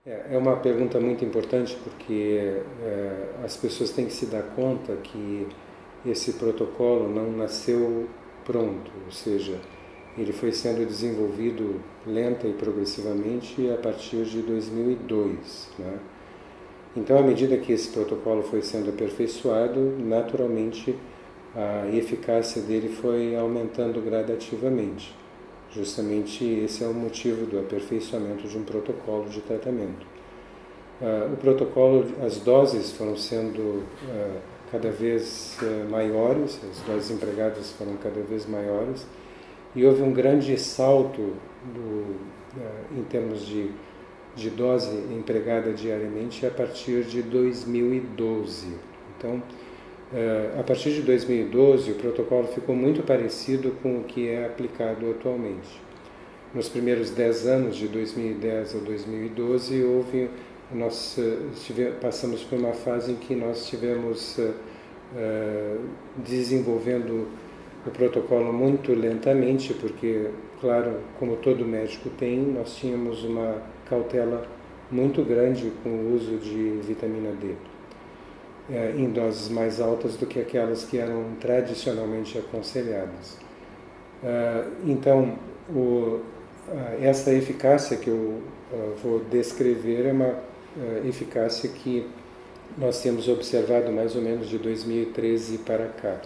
É uma pergunta muito importante porque as pessoas têm que se dar conta que esse protocolo não nasceu pronto, ou seja, ele foi sendo desenvolvido lenta e progressivamente a partir de 2002, né? Então, à medida que esse protocolo foi sendo aperfeiçoado, naturalmente a eficácia dele foi aumentando gradativamente. Justamente esse é o motivo do aperfeiçoamento de um protocolo de tratamento. O protocolo, as doses foram sendo cada vez maiores, as doses empregadas foram cada vez maiores, e houve um grande salto em termos de dose empregada diariamente a partir de 2012. Então, a partir de 2012, o protocolo ficou muito parecido com o que é aplicado atualmente. Nos primeiros 10 anos, de 2010 a 2012, nós passamos por uma fase em que nós estivemos desenvolvendo o protocolo muito lentamente, porque, claro, como todo médico tem, nós tínhamos uma cautela muito grande com o uso de vitamina D. Em doses mais altas do que aquelas que eram tradicionalmente aconselhadas. Então, essa eficácia que eu vou descrever é uma eficácia que nós temos observado mais ou menos de 2013 para cá,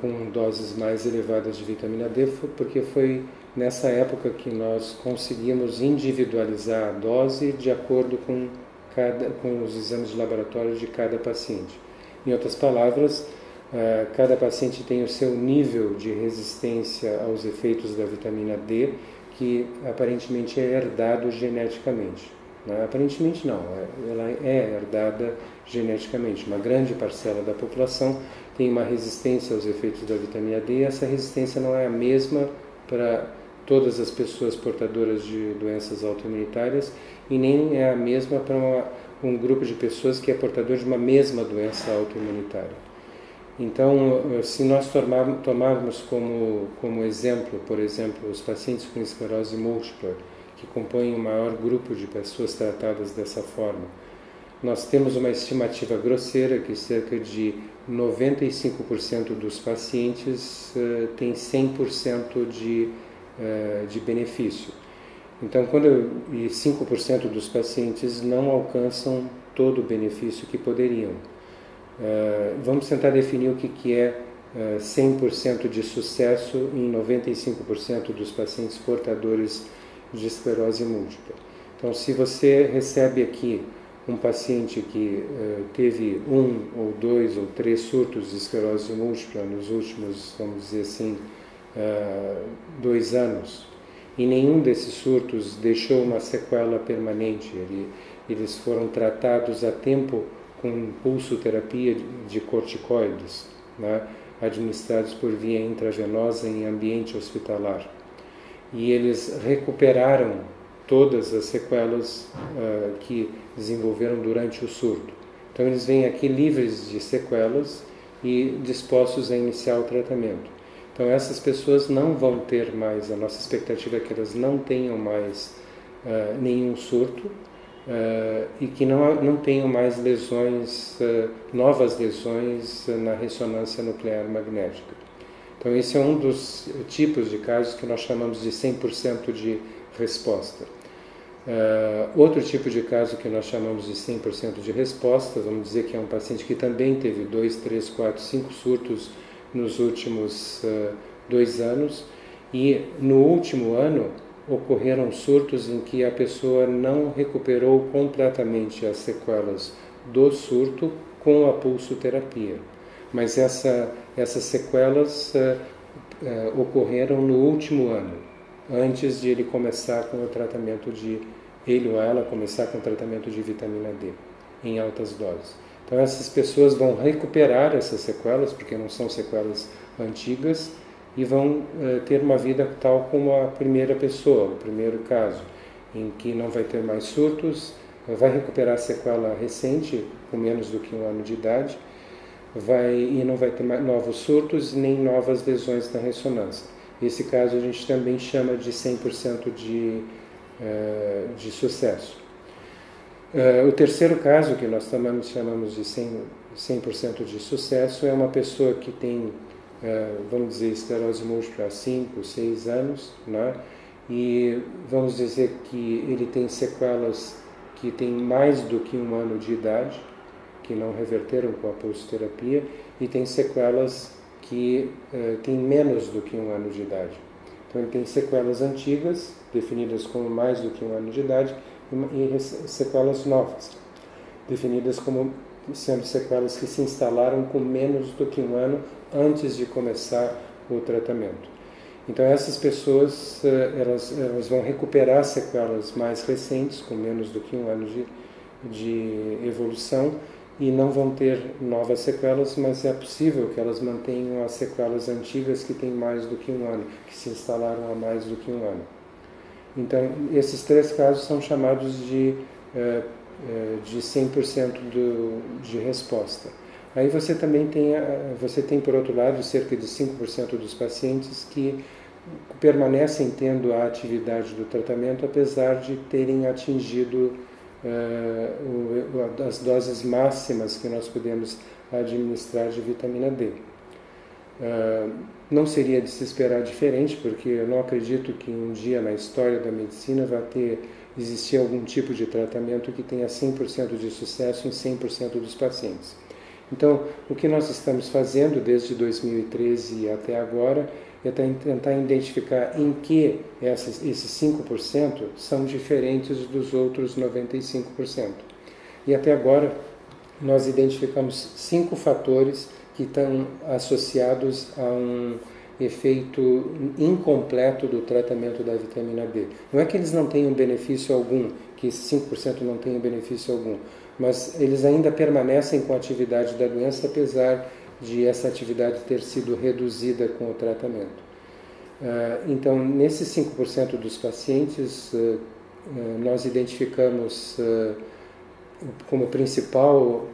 com doses mais elevadas de vitamina D, porque foi nessa época que nós conseguimos individualizar a dose de acordo com os exames de laboratório de cada paciente. Em outras palavras, cada paciente tem o seu nível de resistência aos efeitos da vitamina D, que aparentemente é herdado geneticamente. Aparentemente não, ela é herdada geneticamente. Uma grande parcela da população tem uma resistência aos efeitos da vitamina D, e essa resistência não é a mesma para todas as pessoas portadoras de doenças autoimunitárias e nem é a mesma para um grupo de pessoas que é portador de uma mesma doença autoimunitária. Então, se nós tomarmos como exemplo, por exemplo, os pacientes com esclerose múltipla, que compõem o maior grupo de pessoas tratadas dessa forma, nós temos uma estimativa grosseira que cerca de 95% dos pacientes tem 100% de benefício. Então, e 5% dos pacientes não alcançam todo o benefício que poderiam. Vamos tentar definir o que é 100% de sucesso em 95% dos pacientes portadores de esclerose múltipla. Então, se você recebe aqui um paciente que teve 1 ou 2 ou 3 surtos de esclerose múltipla nos últimos, vamos dizer assim, 2 anos, e nenhum desses surtos deixou uma sequela permanente, eles foram tratados a tempo com pulsoterapia de corticoides, né, administrados por via intravenosa em ambiente hospitalar. E eles recuperaram todas as sequelas que desenvolveram durante o surto. Então eles vêm aqui livres de sequelas e dispostos a iniciar o tratamento. Então essas pessoas não vão ter mais, a nossa expectativa é que elas não tenham mais nenhum surto e que não tenham mais lesões, novas lesões na ressonância nuclear magnética. Então esse é um dos tipos de casos que nós chamamos de 100% de resposta. Outro tipo de caso que nós chamamos de 100% de resposta, vamos dizer que é um paciente que também teve 2, 3, 4, 5 surtos nos últimos 2 anos e no último ano ocorreram surtos em que a pessoa não recuperou completamente as sequelas do surto com a pulsoterapia. Mas essas sequelas ocorreram no último ano, antes de ele começar com o tratamento ele ou ela começar com o tratamento de vitamina D em altas doses. Então essas pessoas vão recuperar essas sequelas, porque não são sequelas antigas, e vão ter uma vida tal como a primeira pessoa, o primeiro caso, em que não vai ter mais surtos, vai recuperar a sequela recente, com menos do que 1 ano de idade, e não vai ter mais novos surtos nem novas lesões na ressonância. Esse caso a gente também chama de 100% de sucesso. O terceiro caso, que nós chamamos de 100% de sucesso, é uma pessoa que tem, vamos dizer, esclerose múltipla há 5, 6 anos, né? E vamos dizer que ele tem sequelas que têm mais do que 1 ano de idade, que não reverteram com a pulsoterapia, e tem sequelas que têm menos do que 1 ano de idade. Então ele tem sequelas antigas, definidas como mais do que 1 ano de idade, e sequelas novas, definidas como sendo sequelas que se instalaram com menos do que 1 ano antes de começar o tratamento. Então essas pessoas elas vão recuperar sequelas mais recentes, com menos do que 1 ano de evolução, e não vão ter novas sequelas, mas é possível que elas mantenham as sequelas antigas que têm mais do que 1 ano, que se instalaram há mais do que 1 ano. Então, esses 3 casos são chamados de 100% de resposta. Aí você também tem, por outro lado, cerca de 5% dos pacientes que permanecem tendo a atividade do tratamento, apesar de terem atingido as doses máximas que nós podemos administrar de vitamina D. Não seria de se esperar diferente, porque eu não acredito que um dia na história da medicina vai existir algum tipo de tratamento que tenha 100% de sucesso em 100% dos pacientes. Então, o que nós estamos fazendo desde 2013 até agora é tentar identificar em que esses 5% são diferentes dos outros 95%. E até agora nós identificamos 5 fatores que estão associados a um efeito incompleto do tratamento da vitamina D. Não é que eles não tenham benefício algum, que esses 5% não tenham benefício algum, mas eles ainda permanecem com a atividade da doença, apesar de essa atividade ter sido reduzida com o tratamento. Então, nesses 5% dos pacientes, nós identificamos como principal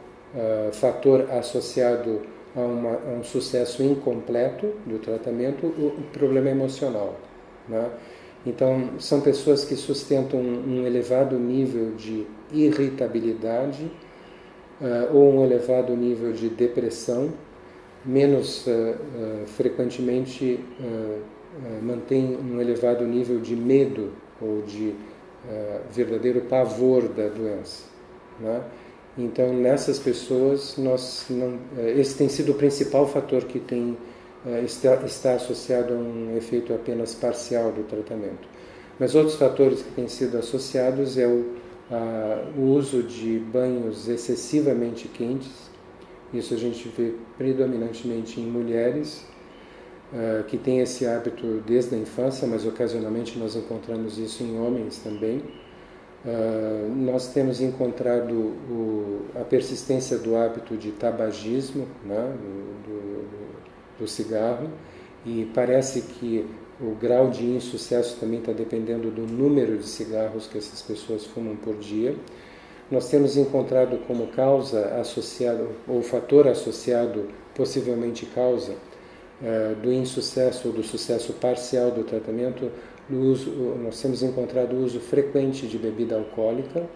fator associado a um sucesso incompleto do tratamento o problema emocional, né? Então, são pessoas que sustentam um elevado nível de irritabilidade ou um elevado nível de depressão, menos frequentemente mantém um elevado nível de medo ou de verdadeiro pavor da doença, né? Então, nessas pessoas, esse tem sido o principal fator que está associado a um efeito apenas parcial do tratamento. Mas outros fatores que têm sido associados é o uso de banhos excessivamente quentes. Isso a gente vê predominantemente em mulheres que têm esse hábito desde a infância, mas ocasionalmente nós encontramos isso em homens também. Nós temos encontrado a persistência do hábito de tabagismo, né, do cigarro, e parece que o grau de insucesso também está dependendo do número de cigarros que essas pessoas fumam por dia. Nós temos encontrado como causa associada, ou fator associado, possivelmente causa, do insucesso ou do sucesso parcial do tratamento, nós temos encontrado o uso frequente de bebida alcoólica.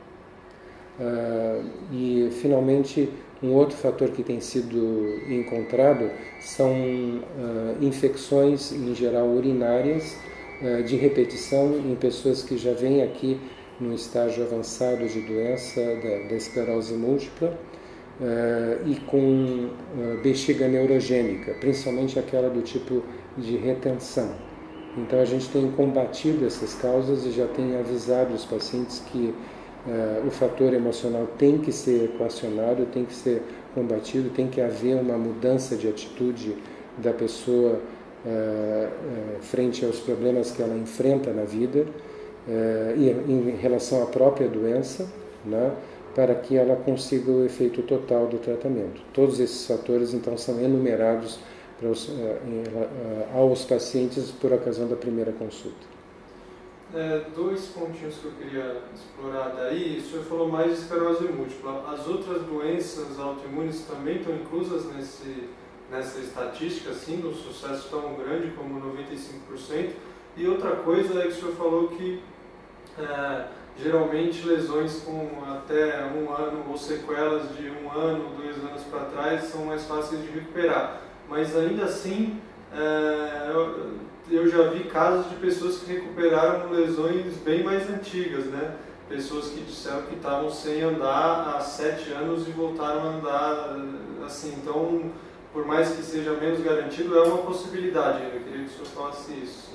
E, finalmente, um outro fator que tem sido encontrado são infecções, em geral urinárias, de repetição em pessoas que já vêm aqui no estágio avançado de doença da esclerose múltipla e com bexiga neurogênica, principalmente aquela do tipo de retenção. Então a gente tem combatido essas causas e já tem avisado os pacientes que o fator emocional tem que ser equacionado, tem que ser combatido, tem que haver uma mudança de atitude da pessoa frente aos problemas que ela enfrenta na vida e em relação à própria doença, né, para que ela consiga o efeito total do tratamento. Todos esses fatores, então, são enumerados aos pacientes por ocasião da primeira consulta. 2 pontinhos que eu queria explorar daí. O senhor falou mais de esclerose múltipla. As outras doenças autoimunes também estão inclusas nessa estatística, assim, do sucesso tão grande como 95%? E outra coisa é que o senhor falou que geralmente lesões com até 1 ano ou sequelas de 1 ano, 2 anos para trás são mais fáceis de recuperar. Mas ainda assim, eu já vi casos de pessoas que recuperaram lesões bem mais antigas, né? Pessoas que disseram que estavam sem andar há 7 anos e voltaram a andar assim. Então, por mais que seja menos garantido, é uma possibilidade. Eu queria que o senhor falasse isso.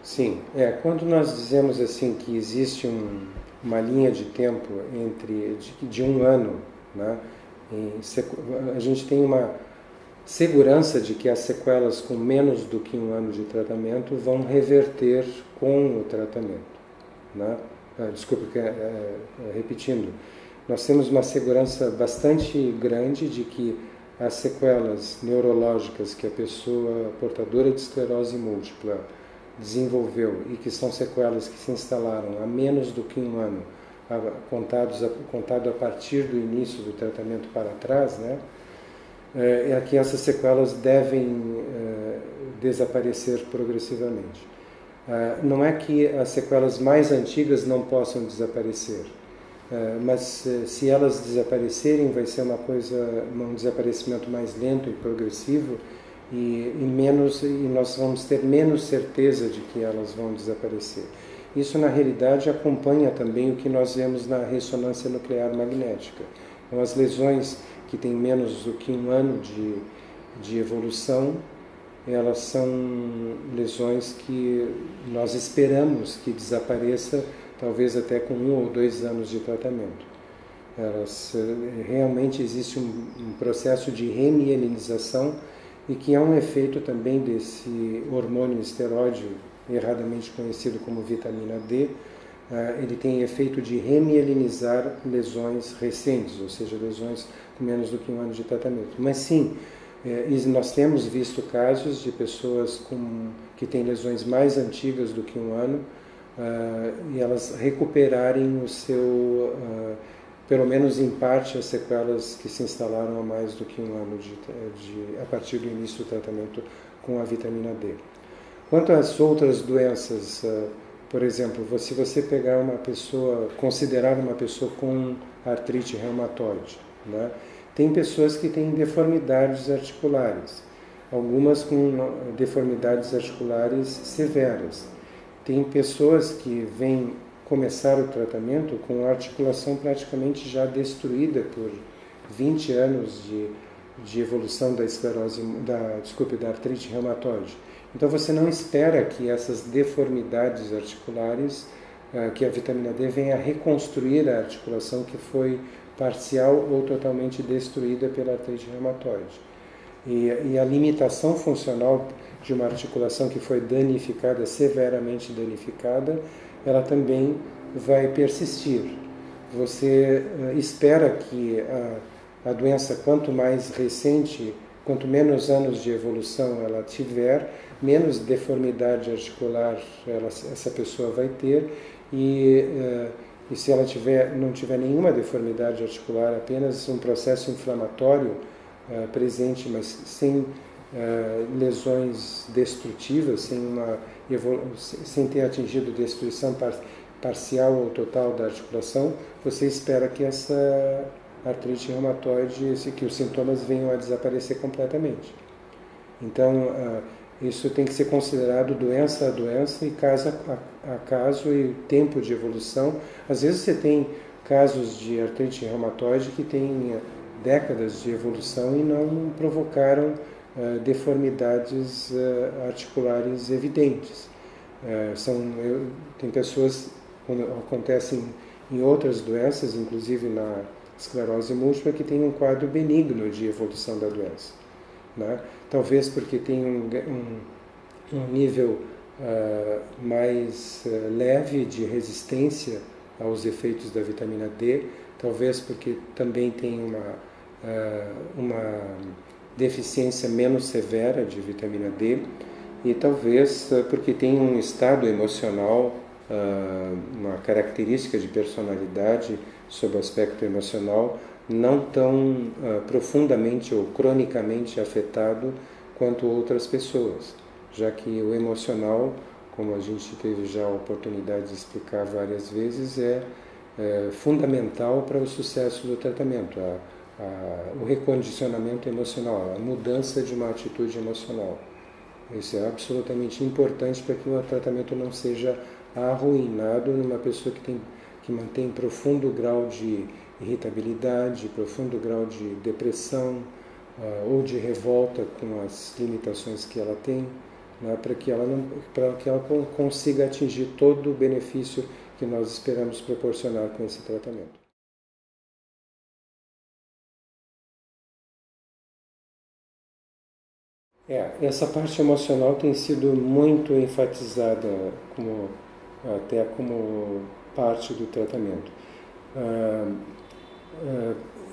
Sim, quando nós dizemos assim que existe uma linha de tempo de 1 ano, né, a gente tem uma segurança de que as sequelas com menos do que 1 ano de tratamento vão reverter com o tratamento, né? Repetindo, nós temos uma segurança bastante grande de que as sequelas neurológicas que a pessoa portadora de esclerose múltipla desenvolveu e que são sequelas que se instalaram há menos do que 1 ano, contado a partir do início do tratamento para trás, né, é que essas sequelas devem desaparecer progressivamente. Não é que as sequelas mais antigas não possam desaparecer, mas se elas desaparecerem vai ser um desaparecimento mais lento e progressivo e nós vamos ter menos certeza de que elas vão desaparecer. Isso, na realidade, acompanha também o que nós vemos na ressonância nuclear magnética. Então, as lesões que têm menos do que 1 ano de evolução, elas são lesões que nós esperamos que desapareça, talvez até com 1 ou 2 anos de tratamento. Realmente existe um processo de remielinização e que é um efeito também desse hormônio esteroide, erradamente conhecido como vitamina D. Ele tem efeito de remielinizar lesões recentes, ou seja, lesões com menos do que 1 ano de tratamento. Mas sim, nós temos visto casos de pessoas que têm lesões mais antigas do que 1 ano e elas recuperarem pelo menos em parte, as sequelas que se instalaram há mais do que 1 ano a partir do início do tratamento com a vitamina D. Quanto às outras doenças, por exemplo, se você pegar considerar uma pessoa com artrite reumatoide, né? Tem pessoas que têm deformidades articulares, algumas com deformidades articulares severas. Tem pessoas que vêm começar o tratamento com a articulação praticamente já destruída por 20 anos de evolução da artrite reumatoide. Então você não espera que essas deformidades articulares, que a vitamina D venha reconstruir a articulação que foi parcial ou totalmente destruída pela artrite reumatoide. E a limitação funcional de uma articulação que foi danificada, severamente danificada, ela também vai persistir. Você espera que a doença, quanto mais recente, quanto menos anos de evolução ela tiver, menos deformidade articular essa pessoa vai ter e se ela não tiver nenhuma deformidade articular, apenas um processo inflamatório presente, mas sem lesões destrutivas, sem ter atingido destruição parcial ou total da articulação, você espera que essa artrite reumatoide, que os sintomas venham a desaparecer completamente. Então, isso tem que ser considerado doença a doença e caso a caso e tempo de evolução. Às vezes você tem casos de artrite reumatoide que têm décadas de evolução e não provocaram deformidades articulares evidentes. Tem pessoas, quando acontecem em outras doenças, inclusive na esclerose múltipla, que tem um quadro benigno de evolução da doença, né? Talvez porque tem um nível mais leve de resistência aos efeitos da vitamina D, talvez porque também tem uma deficiência menos severa de vitamina D, e talvez porque tem um estado emocional, uma característica de personalidade sob o aspecto emocional não tão profundamente ou cronicamente afetado quanto outras pessoas, já que o emocional, como a gente teve já a oportunidade de explicar várias vezes, é fundamental para o sucesso do tratamento, o recondicionamento emocional, a mudança de uma atitude emocional. Isso é absolutamente importante para que o tratamento não seja arruinado numa pessoa que mantém profundo grau de irritabilidade, profundo grau de depressão ou de revolta com as limitações que ela tem, né, para que ela consiga atingir todo o benefício que nós esperamos proporcionar com esse tratamento. Essa parte emocional tem sido muito enfatizada até como parte do tratamento.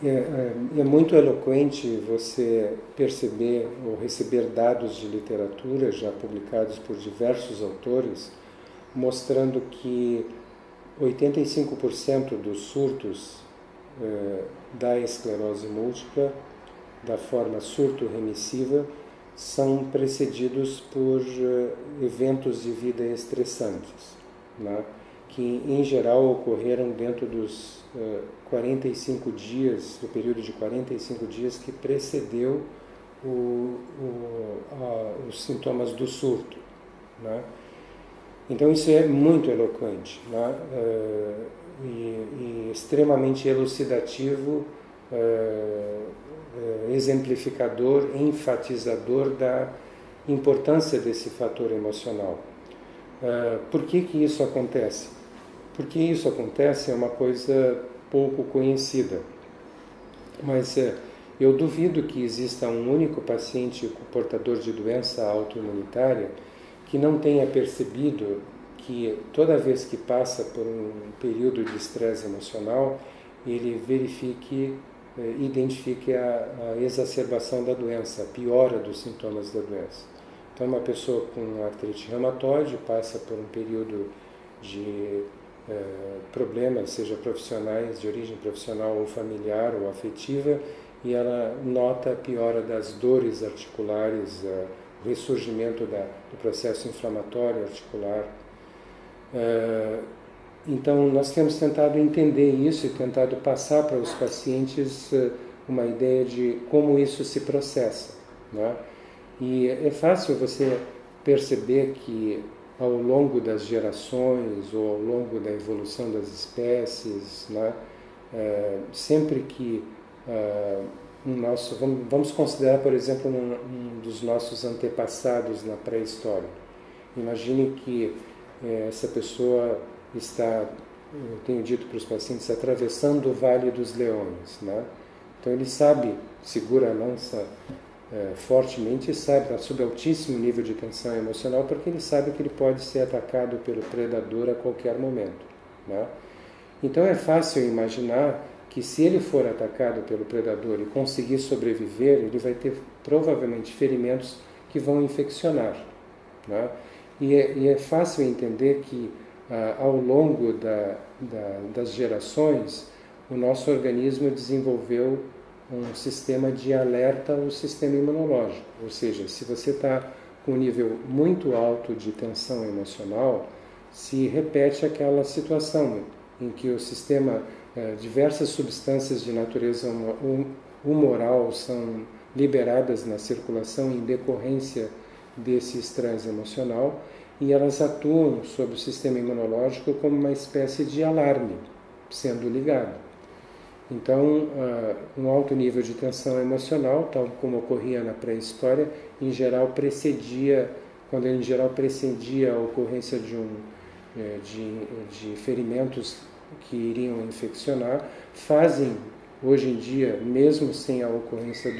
É muito eloquente você perceber ou receber dados de literatura já publicados por diversos autores, mostrando que 85% dos surtos da esclerose múltipla, da forma surto-remissiva, são precedidos por eventos de vida estressantes, né, que em geral ocorreram dentro dos 45 dias, do período de 45 dias que precedeu os sintomas do surto, né? Então isso é muito eloquente, né? E extremamente elucidativo, exemplificador, enfatizador da importância desse fator emocional. Por que isso acontece? Porque isso acontece é uma coisa pouco conhecida, mas eu duvido que exista um único paciente portador de doença autoimunitária que não tenha percebido que toda vez que passa por um período de estresse emocional, ele identifique a exacerbação da doença, a piora dos sintomas da doença. Então, uma pessoa com artrite reumatoide passa por um período de problemas, seja profissionais, de origem profissional ou familiar ou afetiva, e ela nota a piora das dores articulares, o ressurgimento do processo inflamatório articular. Então, nós temos tentado entender isso e tentado passar para os pacientes uma ideia de como isso se processa, né? E é fácil você perceber que ao longo das gerações ou ao longo da evolução das espécies, né, sempre que vamos considerar, por exemplo, um dos nossos antepassados na pré-história. Imagine que essa pessoa está, eu tenho dito para os pacientes, atravessando o Vale dos Leões, né? Então ele sabe, segura a lança fortemente e sabe, está sob altíssimo nível de tensão emocional, porque ele sabe que ele pode ser atacado pelo predador a qualquer momento, né? Então é fácil imaginar que se ele for atacado pelo predador e conseguir sobreviver, ele vai ter provavelmente ferimentos que vão infeccionar, né? E é fácil entender que ao longo das gerações, o nosso organismo desenvolveu um sistema de alerta ao sistema imunológico. Ou seja, se você está com um nível muito alto de tensão emocional, se repete aquela situação em que o sistema, diversas substâncias de natureza humoral são liberadas na circulação em decorrência desse estresse emocional, e elas atuam sobre o sistema imunológico como uma espécie de alarme sendo ligado. Então, um alto nível de tensão emocional, tal como ocorria na pré-história, em geral precedia a ocorrência de ferimentos que iriam infeccionar, fazem hoje em dia, mesmo sem a ocorrência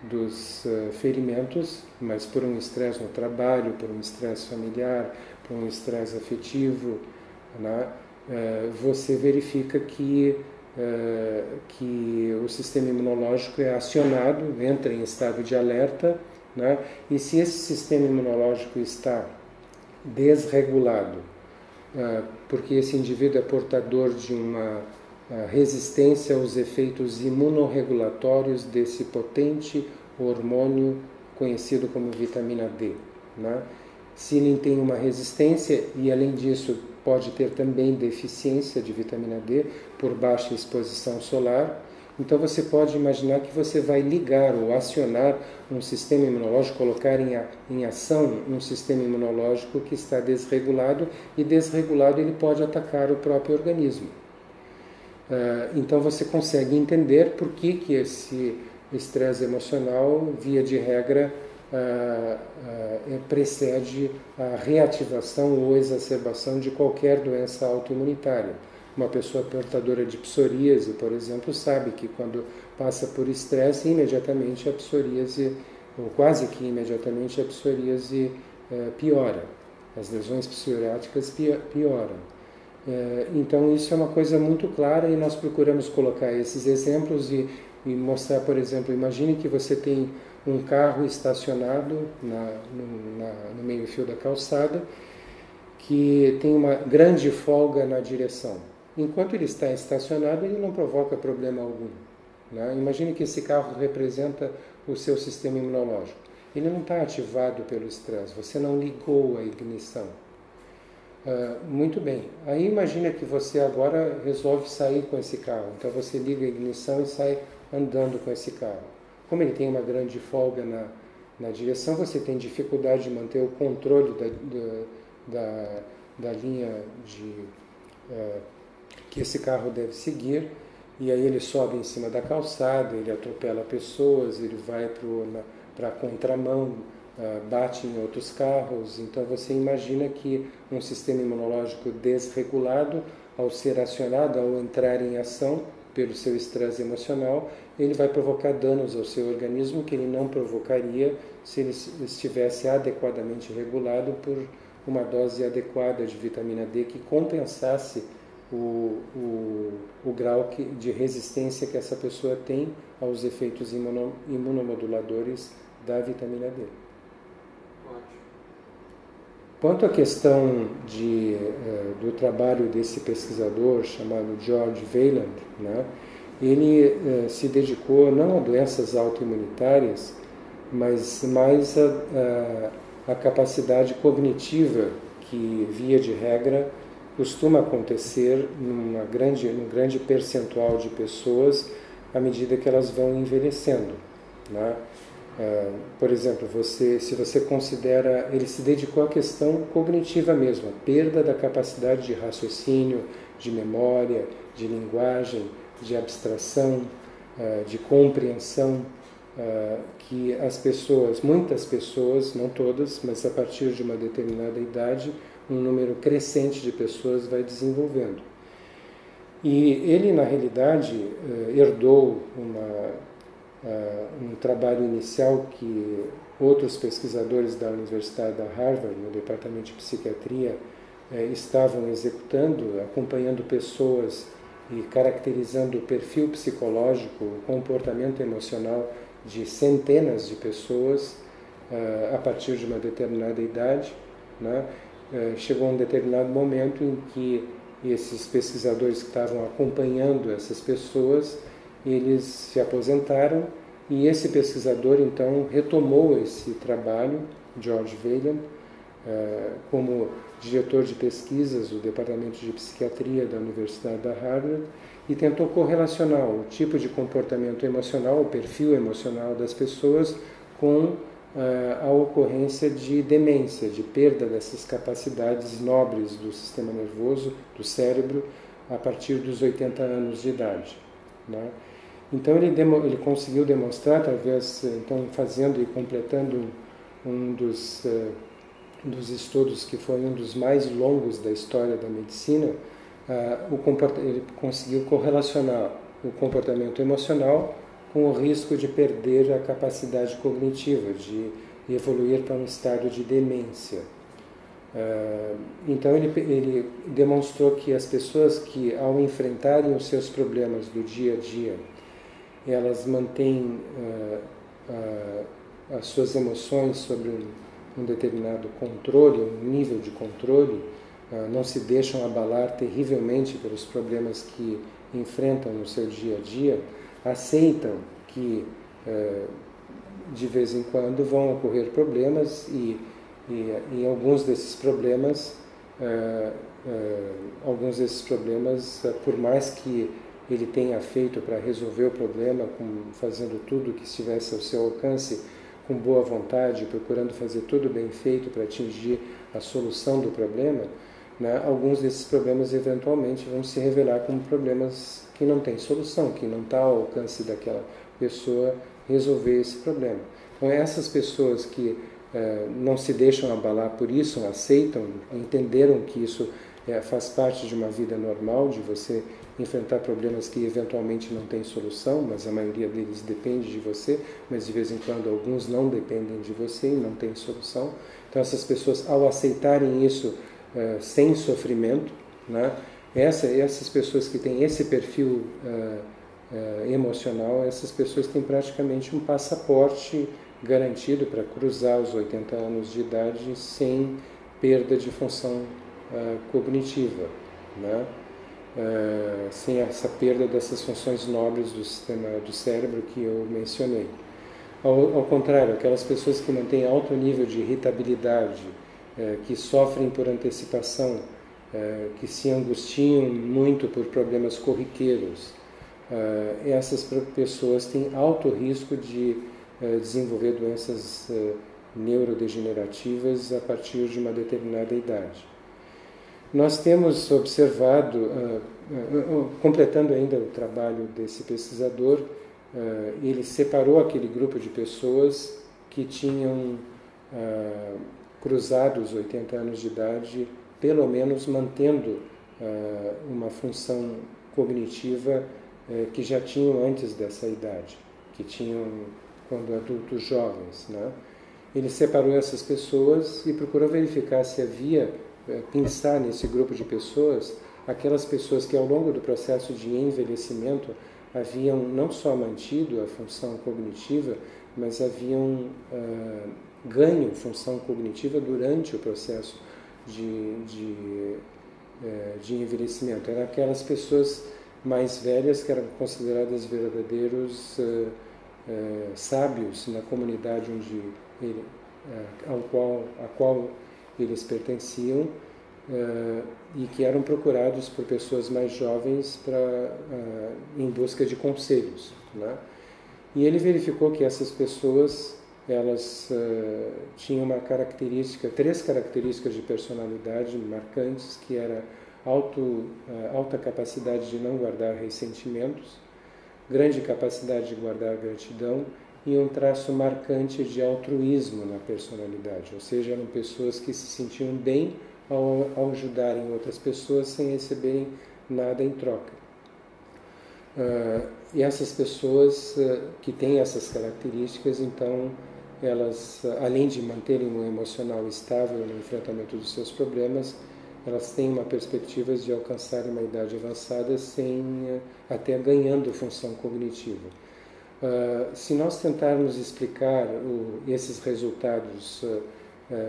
dos ferimentos, mas por um estresse no trabalho, por um estresse familiar, por um estresse afetivo, né, você verifica que o sistema imunológico é acionado, entra em estado de alerta, né, e se esse sistema imunológico está desregulado, porque esse indivíduo é portador de uma resistência aos efeitos imunorregulatórios desse potente hormônio conhecido como vitamina D, né? Se ele tem uma resistência e, além disso, pode ter também deficiência de vitamina D por baixa exposição solar, então você pode imaginar que você vai ligar ou acionar um sistema imunológico, colocar em ação um sistema imunológico que está desregulado, e desregulado ele pode atacar o próprio organismo. Então você consegue entender por que esse estresse emocional, via de regra, precede a reativação ou exacerbação de qualquer doença autoimunitária. Uma pessoa portadora de psoríase, por exemplo, sabe que quando passa por estresse, imediatamente a psoríase, ou quase que imediatamente a psoríase piora. As lesões psoriáticas pioram. Então isso é uma coisa muito clara, e nós procuramos colocar esses exemplos e mostrar, por exemplo, imagine que você tem um carro estacionado no meio-fio da calçada, que tem uma grande folga na direção. Enquanto ele está estacionado, ele não provoca problema algum, né? Imagine que esse carro representa o seu sistema imunológico. Ele não está ativado pelo estresse, você não ligou a ignição. Muito bem. Aí imagina que você agora resolve sair com esse carro. Então você liga a ignição e sai andando com esse carro. Como ele tem uma grande folga na direção, você tem dificuldade de manter o controle da linha que esse carro deve seguir, e aí ele sobe em cima da calçada, ele atropela pessoas, ele vai para a contramão, bate em outros carros. Então você imagina que um sistema imunológico desregulado, ao ser acionado, ao entrar em ação pelo seu estresse emocional, ele vai provocar danos ao seu organismo que ele não provocaria se ele estivesse adequadamente regulado por uma dose adequada de vitamina D que compensasse o grau de resistência que essa pessoa tem aos efeitos imunomoduladores da vitamina D. Quanto à questão do trabalho desse pesquisador chamado George Wieland, né, ele se dedicou não a doenças autoimunitárias, mas mais a capacidade cognitiva que, via de regra, costuma acontecer num grande percentual de pessoas à medida que elas vão envelhecendo, né? Por exemplo, se você considera, ele se dedicou à questão cognitiva mesmo, a perda da capacidade de raciocínio, de memória, de linguagem, de abstração, de compreensão, que as pessoas, muitas pessoas, não todas, mas a partir de uma determinada idade, um número crescente de pessoas vai desenvolvendo. E ele, na realidade, herdou um trabalho inicial que outros pesquisadores da Universidade da Harvard, no departamento de psiquiatria, estavam executando, acompanhando pessoas e caracterizando o perfil psicológico, o comportamento emocional de centenas de pessoas a partir de uma determinada idade, né? Chegou um determinado momento em que esses pesquisadores que estavam acompanhando essas pessoas, eles se aposentaram, e esse pesquisador então retomou esse trabalho, George Wieland, como diretor de pesquisas do Departamento de Psiquiatria da Universidade da Harvard, e tentou correlacionar o tipo de comportamento emocional, o perfil emocional das pessoas, com a ocorrência de demência, de perda dessas capacidades nobres do sistema nervoso, do cérebro, a partir dos 80 anos de idade, né? Então ele conseguiu demonstrar, talvez então fazendo e completando um dos estudos que foi um dos mais longos da história da medicina, ele conseguiu correlacionar o comportamento emocional com o risco de perder a capacidade cognitiva, de evoluir para um estado de demência. Então ele demonstrou que as pessoas que, ao enfrentarem os seus problemas do dia a dia, elas mantêm as suas emoções sobre um determinado controle, um nível de controle, não se deixam abalar terrivelmente pelos problemas que enfrentam no seu dia a dia, aceitam que de vez em quando vão ocorrer problemas e E alguns desses problemas, por mais que ele tenha feito para resolver o problema, fazendo tudo que estivesse ao seu alcance, com boa vontade, procurando fazer tudo bem feito para atingir a solução do problema, né, alguns desses problemas eventualmente vão se revelar como problemas que não têm solução, que não está ao alcance daquela pessoa resolver esse problema. Então essas pessoas que não se deixam abalar por isso, aceitam, entenderam que isso faz parte de uma vida normal, de você enfrentar problemas que eventualmente não têm solução, mas a maioria deles depende de você, mas de vez em quando alguns não dependem de você e não têm solução. Então essas pessoas, ao aceitarem isso sem sofrimento, né, essas pessoas que têm esse perfil emocional, essas pessoas têm praticamente um passaporte garantido para cruzar os 80 anos de idade sem perda de função cognitiva, né? Sem essa perda dessas funções nobres do sistema do cérebro que eu mencionei. Ao contrário, aquelas pessoas que mantêm alto nível de irritabilidade, que sofrem por antecipação, que se angustiam muito por problemas corriqueiros, essas pessoas têm alto risco de desenvolver doenças neurodegenerativas a partir de uma determinada idade. Nós temos observado, completando ainda o trabalho desse pesquisador, ele separou aquele grupo de pessoas que tinham cruzado os 80 anos de idade, pelo menos mantendo uma função cognitiva que já tinham antes dessa idade, que tinham quando adultos jovens, né? Ele separou essas pessoas e procurou verificar se havia, pensar nesse grupo de pessoas, aquelas pessoas que ao longo do processo de envelhecimento haviam não só mantido a função cognitiva, mas haviam ganho função cognitiva durante o processo de envelhecimento. Eram aquelas pessoas mais velhas que eram consideradas verdadeiros sábios na comunidade a qual eles pertenciam, e que eram procurados por pessoas mais jovens em busca de conselhos, né? E ele verificou que essas pessoas elas tinham três características de personalidade marcantes, que era alta capacidade de não guardar ressentimentos, grande capacidade de guardar gratidão e um traço marcante de altruísmo na personalidade, ou seja, eram pessoas que se sentiam bem ao ajudarem outras pessoas sem receberem nada em troca. E essas pessoas que têm essas características, então, elas, além de manterem um emocional estável no enfrentamento dos seus problemas, elas têm uma perspectiva de alcançar uma idade avançada até ganhando função cognitiva. Se nós tentarmos explicar esses resultados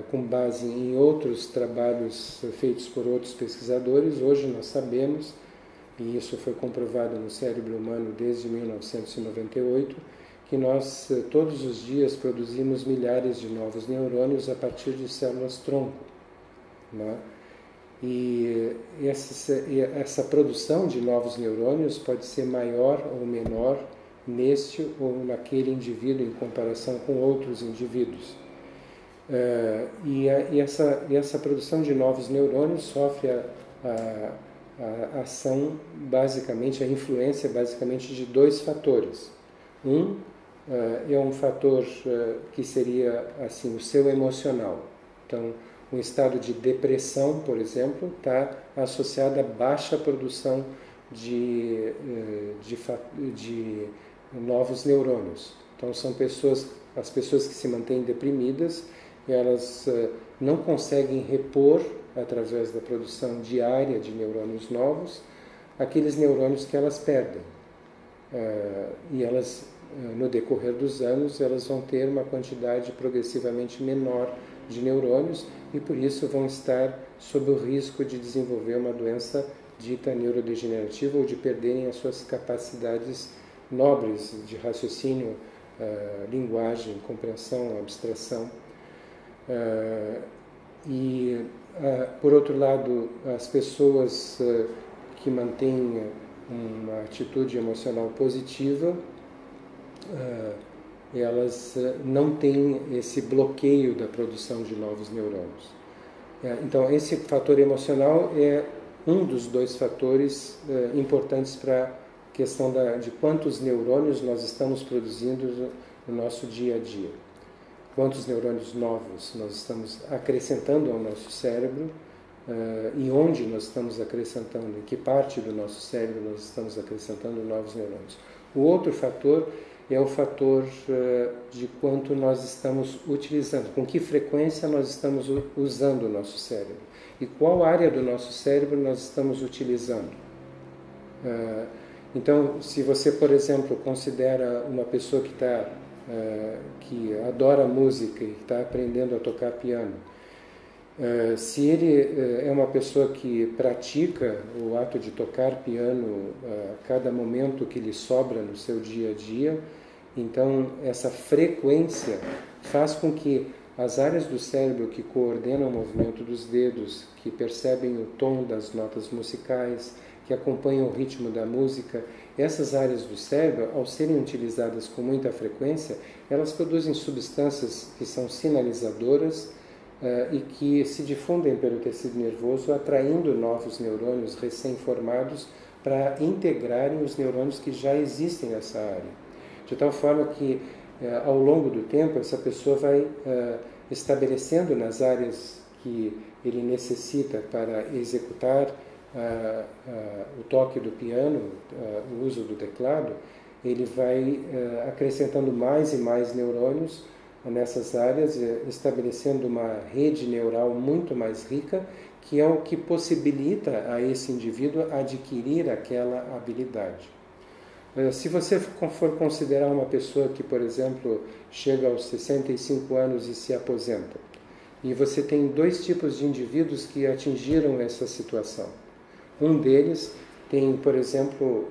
com base em outros trabalhos feitos por outros pesquisadores, hoje nós sabemos, e isso foi comprovado no cérebro humano desde 1998, que nós todos os dias produzimos milhares de novos neurônios a partir de células-tronco, né? E essa produção de novos neurônios pode ser maior ou menor neste ou naquele indivíduo em comparação com outros indivíduos. E essa produção de novos neurônios sofre a ação, basicamente, a influência basicamente de dois fatores. É um fator que seria assim, o seu emocional. Então, um estado de depressão, por exemplo, está associado a baixa produção de novos neurônios. Então, são as pessoas que se mantêm deprimidas, elas não conseguem repor, através da produção diária de neurônios novos, aqueles neurônios que elas perdem. E elas, no decorrer dos anos, elas vão ter uma quantidade progressivamente menor de neurônios e, por isso, vão estar sob o risco de desenvolver uma doença dita neurodegenerativa ou de perderem as suas capacidades nobres de raciocínio, linguagem, compreensão, abstração. Por outro lado, as pessoas que mantêm uma atitude emocional positiva, elas não têm esse bloqueio da produção de novos neurônios. Então, esse fator emocional é um dos dois fatores importantes para a questão de quantos neurônios nós estamos produzindo no nosso dia a dia. Quantos neurônios novos nós estamos acrescentando ao nosso cérebro e onde nós estamos acrescentando, em que parte do nosso cérebro nós estamos acrescentando novos neurônios. O outro fator é o fator de quanto nós estamos utilizando, com que frequência nós estamos usando o nosso cérebro e qual área do nosso cérebro nós estamos utilizando. Então, se você, por exemplo, considera uma pessoa que adora música e está aprendendo a tocar piano, se ele é uma pessoa que pratica o ato de tocar piano a cada momento que lhe sobra no seu dia a dia, então essa frequência faz com que as áreas do cérebro que coordenam o movimento dos dedos, que percebem o tom das notas musicais, que acompanham o ritmo da música, essas áreas do cérebro, ao serem utilizadas com muita frequência, elas produzem substâncias que são sinalizadoras e que se difundem pelo tecido nervoso, atraindo novos neurônios recém-formados para integrarem os neurônios que já existem nessa área. De tal forma que, ao longo do tempo, essa pessoa vai estabelecendo nas áreas que ele necessita para executar o toque do piano, o uso do teclado, ele vai acrescentando mais e mais neurônios nessas áreas, estabelecendo uma rede neural muito mais rica, que é o que possibilita a esse indivíduo adquirir aquela habilidade. Se você for considerar uma pessoa que, por exemplo, chega aos 65 anos e se aposenta, e você tem dois tipos de indivíduos que atingiram essa situação. Um deles tem, por exemplo,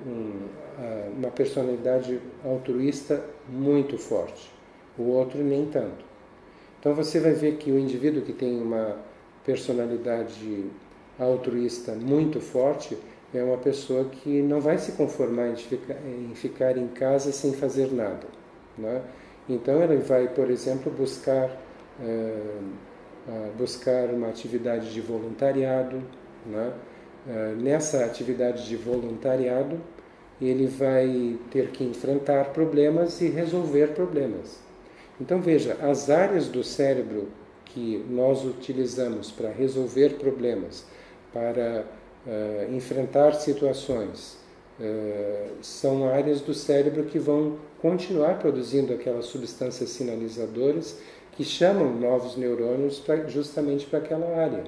uma personalidade altruísta muito forte, o outro nem tanto. Então você vai ver que o indivíduo que tem uma personalidade altruísta muito forte é uma pessoa que não vai se conformar em ficar em casa sem fazer nada, né? Então ele vai, por exemplo, buscar uma atividade de voluntariado, né? Nessa atividade de voluntariado, ele vai ter que enfrentar problemas e resolver problemas. Então veja, as áreas do cérebro que nós utilizamos para resolver problemas, para enfrentar situações, são áreas do cérebro que vão continuar produzindo aquelas substâncias sinalizadoras que chamam novos neurônios justamente para aquela área.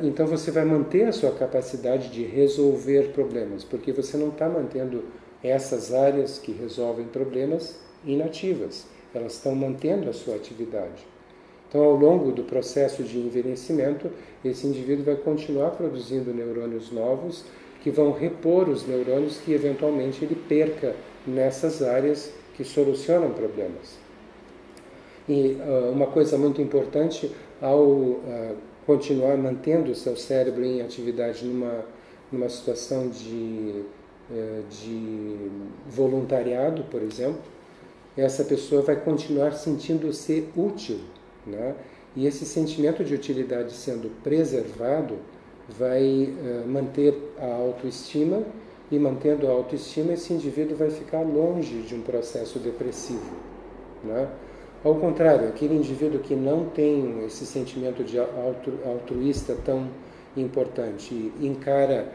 Então você vai manter a sua capacidade de resolver problemas, porque você não está mantendo essas áreas que resolvem problemas inativas, elas estão mantendo a sua atividade. Então, ao longo do processo de envelhecimento, esse indivíduo vai continuar produzindo neurônios novos que vão repor os neurônios que eventualmente ele perca nessas áreas que solucionam problemas. E uma coisa muito importante, ao continuar mantendo o seu cérebro em atividade numa situação de voluntariado, por exemplo, essa pessoa vai continuar sentindo-se útil, né? E esse sentimento de utilidade sendo preservado vai manter a autoestima, e mantendo a autoestima, esse indivíduo vai ficar longe de um processo depressivo, né? Ao contrário, aquele indivíduo que não tem esse sentimento de altruísta tão importante e encara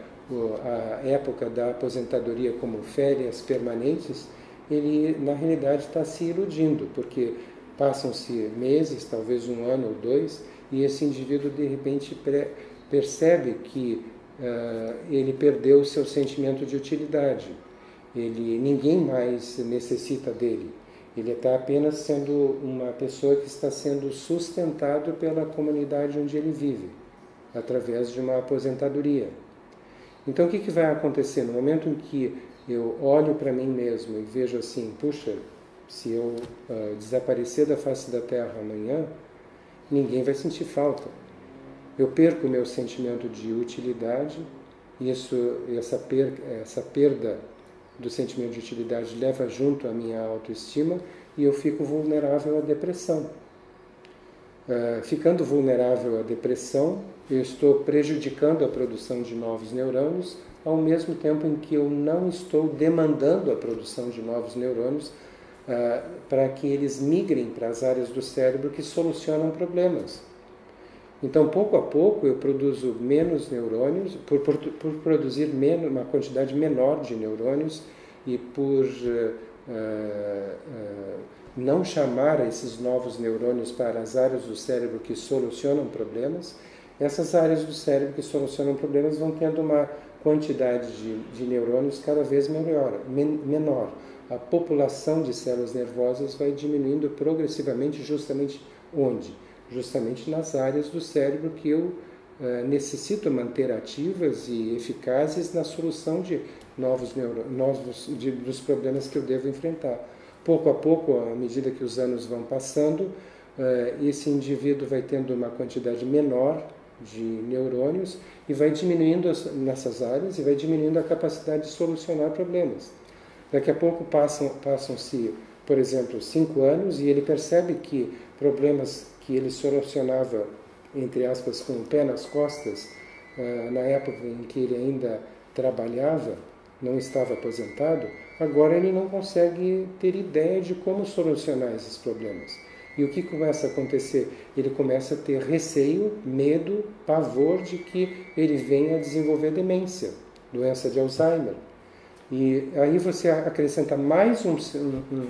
a época da aposentadoria como férias permanentes, ele na realidade está se iludindo, porque passam-se meses, talvez um ano ou dois, e esse indivíduo de repente percebe que ele perdeu o seu sentimento de utilidade. Ninguém mais necessita dele. Ele está apenas sendo uma pessoa que está sendo sustentado pela comunidade onde ele vive, através de uma aposentadoria. Então o que vai acontecer? No momento em que eu olho para mim mesmo e vejo assim, puxa, se eu desaparecer da face da Terra amanhã, ninguém vai sentir falta. Eu perco o meu sentimento de utilidade, e essa perda do sentimento de utilidade leva junto a minha autoestima e eu fico vulnerável à depressão. Ficando vulnerável à depressão, eu estou prejudicando a produção de novos neurônios, ao mesmo tempo em que eu não estou demandando a produção de novos neurônios para que eles migrem para as áreas do cérebro que solucionam problemas. Então, pouco a pouco, eu produzo menos neurônios, por produzir uma quantidade menor de neurônios e por não chamar esses novos neurônios para as áreas do cérebro que solucionam problemas, essas áreas do cérebro que solucionam problemas vão tendo uma quantidade de neurônios cada vez menor. A população de células nervosas vai diminuindo progressivamente, justamente onde? Justamente nas áreas do cérebro que eu necessito manter ativas e eficazes na solução de dos problemas que eu devo enfrentar. Pouco a pouco, à medida que os anos vão passando, esse indivíduo vai tendo uma quantidade menor de neurônios e vai diminuindo nessas áreas e vai diminuindo a capacidade de solucionar problemas. Daqui a pouco passam-se, por exemplo, 5 anos e ele percebe que problemas que ele solucionava, entre aspas, com o pé nas costas, na época em que ele ainda trabalhava, não estava aposentado, agora ele não consegue ter ideia de como solucionar esses problemas. E o que começa a acontecer? Ele começa a ter receio, medo, pavor de que ele venha a desenvolver demência, doença de Alzheimer. E aí você acrescenta mais um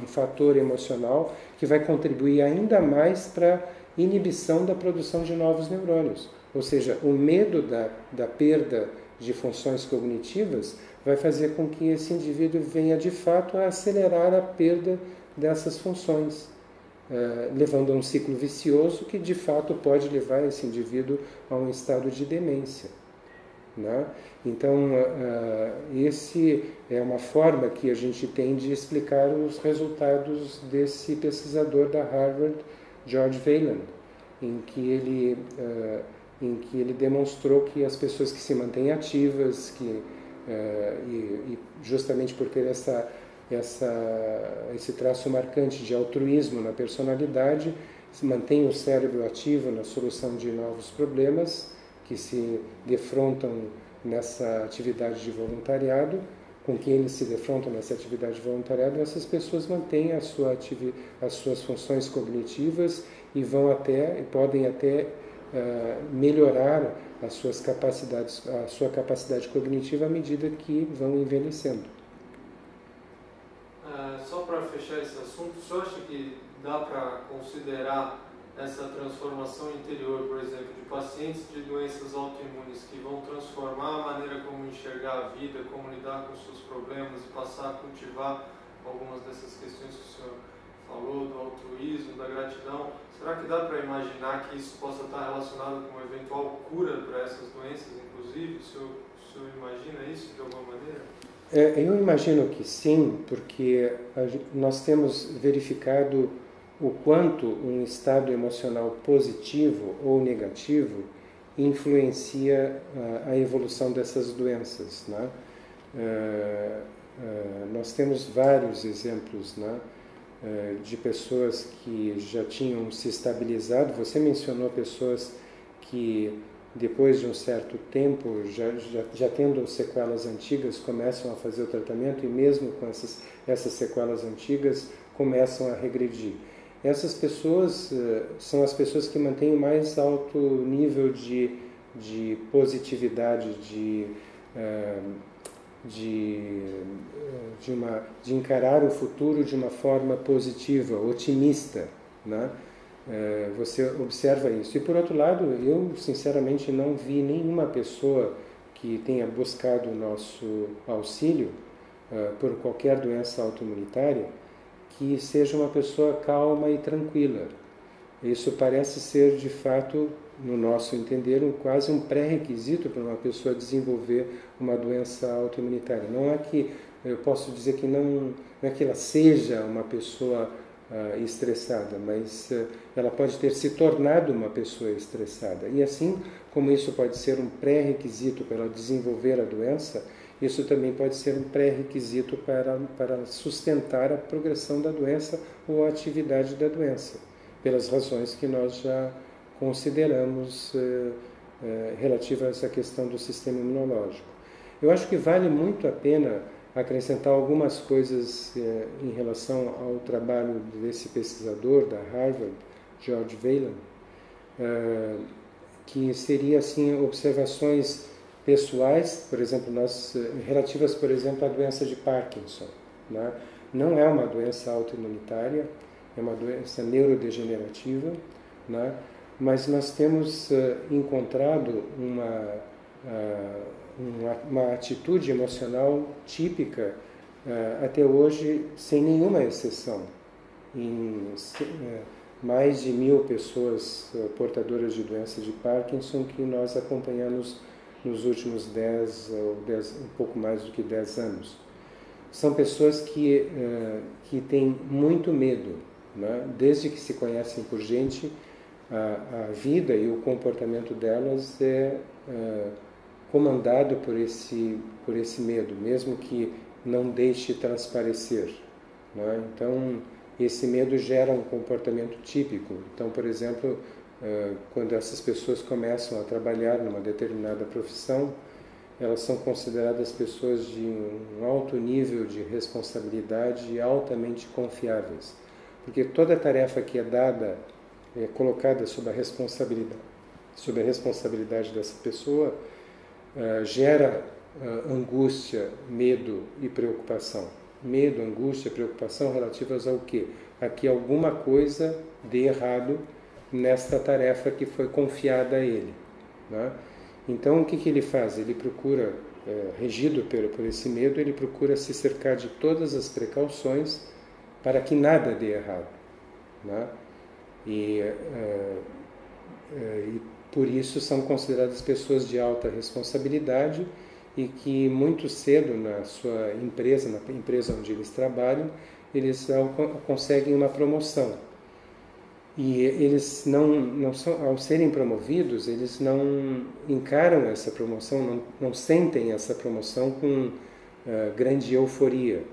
fator emocional que vai contribuir ainda mais para a inibição da produção de novos neurônios. Ou seja, o medo da perda de funções cognitivas vai fazer com que esse indivíduo venha de fato a acelerar a perda dessas funções, levando a um ciclo vicioso que de fato pode levar esse indivíduo a um estado de demência. Né? Então, esse é uma forma que a gente tem de explicar os resultados desse pesquisador da Harvard, George Wayland, em que ele demonstrou que as pessoas que se mantêm ativas, e justamente por ter esse traço marcante de altruísmo na personalidade, mantém o cérebro ativo na solução de novos problemas que se defrontam nessa atividade de voluntariado. Com quem eles se defrontam nessa atividade de voluntariado, essas pessoas mantêm as suas funções cognitivas e podem até melhorar a sua capacidade cognitiva à medida que vão envelhecendo. Só para fechar esse assunto, o senhor acha que dá para considerar essa transformação interior, por exemplo, de pacientes de doenças autoimunes que vão transformar a maneira como enxergar a vida, como lidar com os seus problemas e passar a cultivar algumas dessas questões que o senhor falou, do altruísmo, da gratidão? Será que dá para imaginar que isso possa estar relacionado com uma eventual cura para essas doenças, inclusive? O senhor imagina isso de alguma maneira? Eu imagino que sim, porque nós temos verificado o quanto um estado emocional positivo ou negativo influencia a evolução dessas doenças, né? Nós temos vários exemplos, né, de pessoas que já tinham se estabilizado. Você mencionou pessoas que depois de um certo tempo, já tendo sequelas antigas, começam a fazer o tratamento e mesmo com essas sequelas antigas começam a regredir. Essas pessoas são as pessoas que mantêm o mais alto nível de positividade, de encarar o futuro de uma forma positiva, otimista, né? Você observa isso. E por outro lado, eu sinceramente não vi nenhuma pessoa que tenha buscado o nosso auxílio por qualquer doença autoimunitária que seja uma pessoa calma e tranquila. Isso parece ser, de fato, no nosso entender, quase um pré-requisito para uma pessoa desenvolver uma doença autoimunitária. Não é que eu posso dizer que não é que ela seja uma pessoa estressada, mas ela pode ter se tornado uma pessoa estressada. E assim como isso pode ser um pré-requisito para ela desenvolver a doença, isso também pode ser um pré-requisito para sustentar a progressão da doença ou a atividade da doença, pelas razões que nós já consideramos relativas à questão do sistema imunológico. Eu acho que vale muito a pena acrescentar algumas coisas em relação ao trabalho desse pesquisador da Harvard, George Whalen, que seria assim observações pessoais, por exemplo, relativas, por exemplo, à doença de Parkinson, né? Não é uma doença autoimunitária, é uma doença neurodegenerativa, né? Mas nós temos encontrado uma atitude emocional típica até hoje, sem nenhuma exceção, em mais de 1.000 pessoas portadoras de doença de Parkinson que nós acompanhamos nos últimos 10, um pouco mais do que 10 anos. São pessoas que têm muito medo, né? Desde que se conhecem por gente, a vida e o comportamento delas é comandado por esse medo, mesmo que não deixe transparecer, né? Então, esse medo gera um comportamento típico. Então, por exemplo, quando essas pessoas começam a trabalhar numa determinada profissão, elas são consideradas pessoas de um alto nível de responsabilidade e altamente confiáveis. Porque toda tarefa que é dada, é colocada sob a responsabilidade dessa pessoa, gera angústia, medo e preocupação. Medo, angústia, preocupação relativas ao quê? A que alguma coisa dê errado nesta tarefa que foi confiada a ele, né? Então, o que ele faz? Ele procura, regido por esse medo, ele procura se cercar de todas as precauções para que nada dê errado, né? E por isso são consideradas pessoas de alta responsabilidade e que muito cedo na sua empresa, na empresa onde eles trabalham, eles conseguem uma promoção. E eles não são, ao serem promovidos, eles não encaram essa promoção, não sentem essa promoção com grande euforia.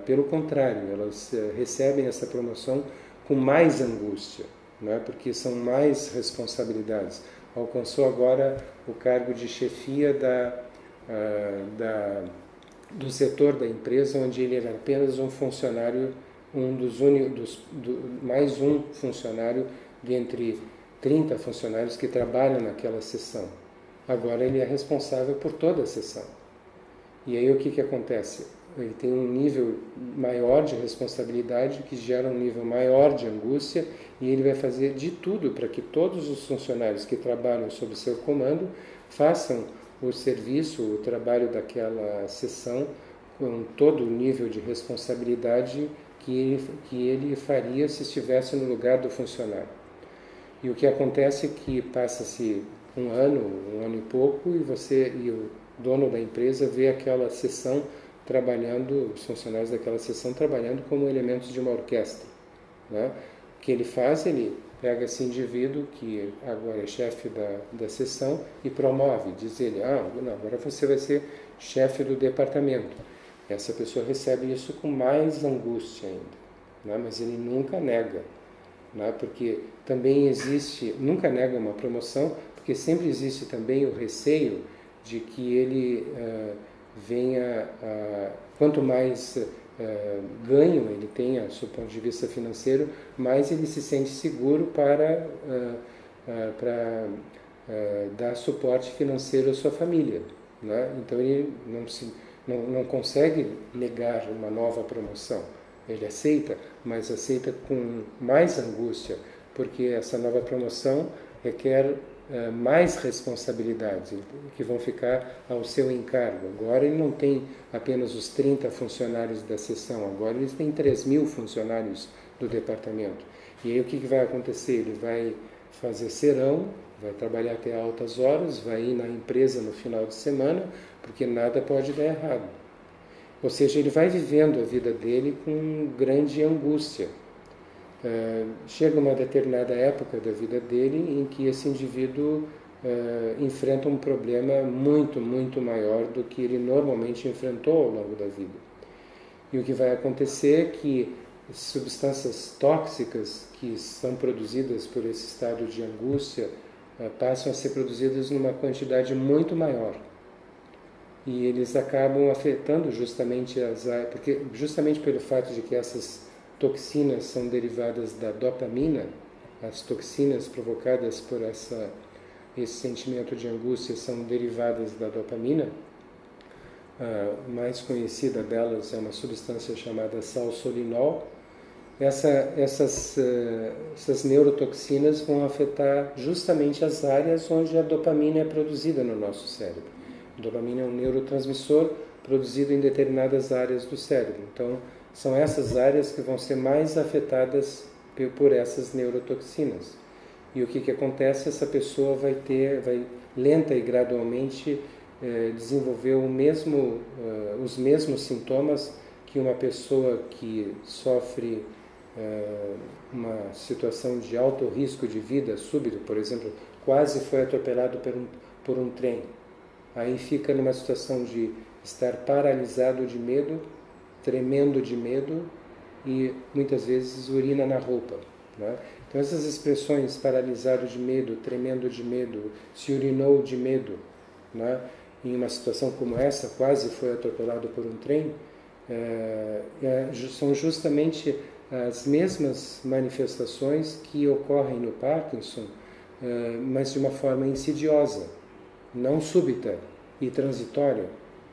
Pelo contrário, elas recebem essa promoção com mais angústia, né? Porque são mais responsabilidades. Alcançou agora o cargo de chefia do setor da empresa, onde ele era apenas um funcionário, mais um funcionário dentre 30 funcionários que trabalham naquela seção. Agora ele é responsável por toda a seção. E aí o que acontece? Ele tem um nível maior de responsabilidade que gera um nível maior de angústia e ele vai fazer de tudo para que todos os funcionários que trabalham sob seu comando façam o serviço, o trabalho daquela seção com todo o nível de responsabilidade que ele faria se estivesse no lugar do funcionário. E o que acontece é que passa-se um ano e pouco, e o dono da empresa vê aquela seção trabalhando, os funcionários daquela seção trabalhando como elementos de uma orquestra, né? O que ele faz? Ele pega esse indivíduo que agora é chefe da seção e promove, diz ele, não, agora você vai ser chefe do departamento. Essa pessoa recebe isso com mais angústia ainda, né? Mas ele nunca nega, né? Porque também nunca nega uma promoção, porque sempre existe também o receio de que ele venha, quanto mais ganho ele tenha, do seu ponto de vista financeiro, mais ele se sente seguro para dar suporte financeiro à sua família, né? Então ele não consegue negar uma nova promoção. Ele aceita, mas aceita com mais angústia, porque essa nova promoção requer mais responsabilidades que vão ficar ao seu encargo. Agora ele não tem apenas os 30 funcionários da seção, agora eles têm 3.000 funcionários do departamento. E aí o que vai acontecer? Ele vai fazer serão, vai trabalhar até altas horas, vai ir na empresa no final de semana, porque nada pode dar errado. Ou seja, ele vai vivendo a vida dele com grande angústia. chega uma determinada época da vida dele em que esse indivíduo enfrenta um problema muito, muito maior do que ele normalmente enfrentou ao longo da vida. E o que vai acontecer é que substâncias tóxicas que são produzidas por esse estado de angústia passam a ser produzidas numa quantidade muito maior. E eles acabam afetando justamente porque justamente pelo fato de que essas toxinas são derivadas da dopamina, as toxinas provocadas por esse sentimento de angústia são derivadas da dopamina. A mais conhecida delas é uma substância chamada salsolinol. Essas neurotoxinas vão afetar justamente as áreas onde a dopamina é produzida no nosso cérebro. A dopamina é um neurotransmissor produzido em determinadas áreas do cérebro. Então, são essas áreas que vão ser mais afetadas por essas neurotoxinas. E o que acontece? Essa pessoa vai lenta e gradualmente desenvolver os mesmos sintomas que uma pessoa que sofre uma situação de alto risco de vida súbito, por exemplo, quase foi atropelado por um trem. Aí fica numa situação de estar paralisado de medo, tremendo de medo e muitas vezes urina na roupa, né? Então essas expressões, paralisado de medo, tremendo de medo, se urinou de medo, né? Em uma situação como essa, quase foi atropelado por um trem, são justamente as mesmas manifestações que ocorrem no Parkinson, mas de uma forma insidiosa, não súbita e transitória,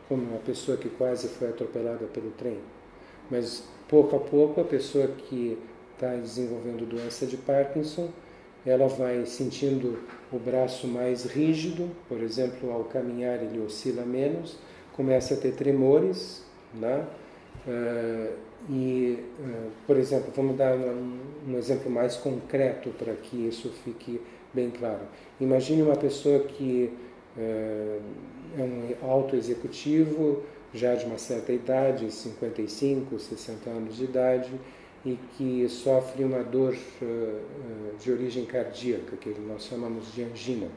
como uma pessoa que quase foi atropelada pelo trem. Mas, pouco a pouco, a pessoa que está desenvolvendo doença de Parkinson, ela vai sentindo o braço mais rígido, por exemplo, ao caminhar ele oscila menos, começa a ter tremores, né? Por exemplo, vamos dar um exemplo mais concreto para que isso fique bem claro. Imagine uma pessoa que é um alto executivo, já de uma certa idade, 55, 60 anos de idade, e que sofre uma dor de origem cardíaca, que nós chamamos de angina.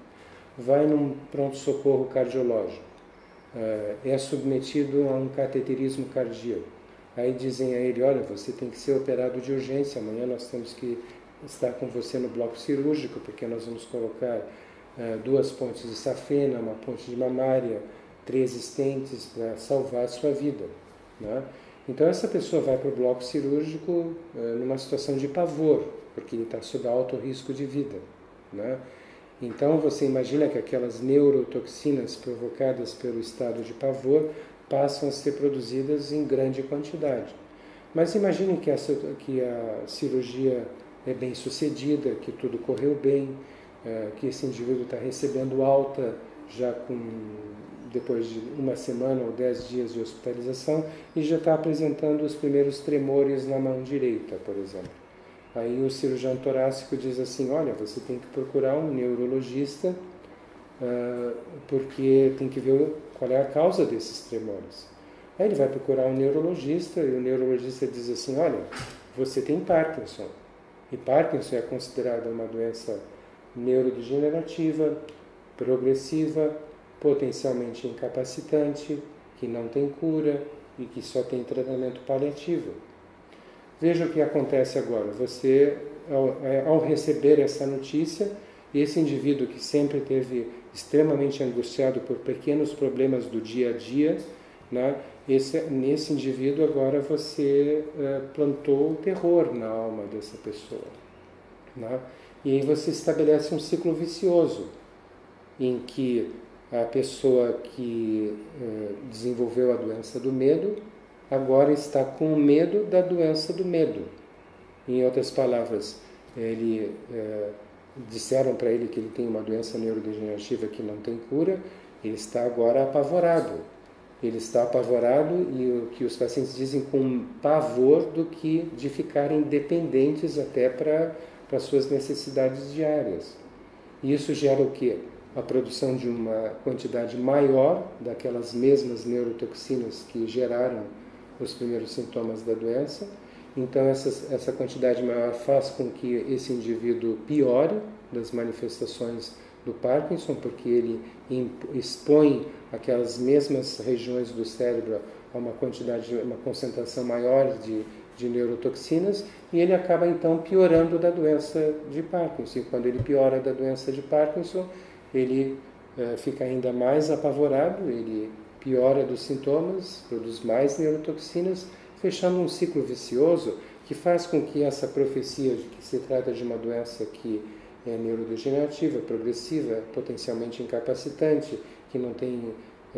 Vai num pronto-socorro cardiológico, é submetido a um cateterismo cardíaco. Aí dizem a ele, olha, você tem que ser operado de urgência, amanhã nós temos que estar com você no bloco cirúrgico, porque nós vamos colocar 2 pontes de safena, uma ponte de mamária, 3 estentes para salvar a sua vida, né? Então essa pessoa vai para o bloco cirúrgico numa situação de pavor, porque ele está sob alto risco de vida, né? Então você imagina que aquelas neurotoxinas provocadas pelo estado de pavor passam a ser produzidas em grande quantidade. Mas imagine que a cirurgia é bem sucedida, que tudo correu bem, que esse indivíduo está recebendo alta já depois de 1 semana ou 10 dias de hospitalização e já está apresentando os primeiros tremores na mão direita, por exemplo. Aí o cirurgião torácico diz assim, olha, você tem que procurar um neurologista porque tem que ver qual é a causa desses tremores. Aí ele vai procurar um neurologista e o neurologista diz assim, olha, você tem Parkinson. E Parkinson é considerada uma doença neurodegenerativa, progressiva, potencialmente incapacitante, que não tem cura e que só tem tratamento paliativo. Veja o que acontece agora. Você, ao receber essa notícia, esse indivíduo que sempre esteve extremamente angustiado por pequenos problemas do dia a dia, né? Nesse indivíduo agora você plantou o terror na alma dessa pessoa, né? E aí você estabelece um ciclo vicioso, em que a pessoa que desenvolveu a doença do medo agora está com medo da doença do medo. Em outras palavras, disseram para ele que ele tem uma doença neurodegenerativa que não tem cura, ele está agora apavorado. Ele está apavorado e o que os pacientes dizem com pavor do que de ficarem dependentes até para suas necessidades diárias. E isso gera o quê? A produção de uma quantidade maior daquelas mesmas neurotoxinas que geraram os primeiros sintomas da doença, Então essa quantidade maior faz com que esse indivíduo piore das manifestações do Parkinson, porque ele expõe aquelas mesmas regiões do cérebro a uma concentração maior de neurotoxinas, e ele acaba então piorando da doença de Parkinson. E quando ele piora da doença de Parkinson, ele fica ainda mais apavorado, ele piora dos sintomas, produz mais neurotoxinas, fechando um ciclo vicioso que faz com que essa profecia de que se trata de uma doença que é neurodegenerativa, progressiva, potencialmente incapacitante,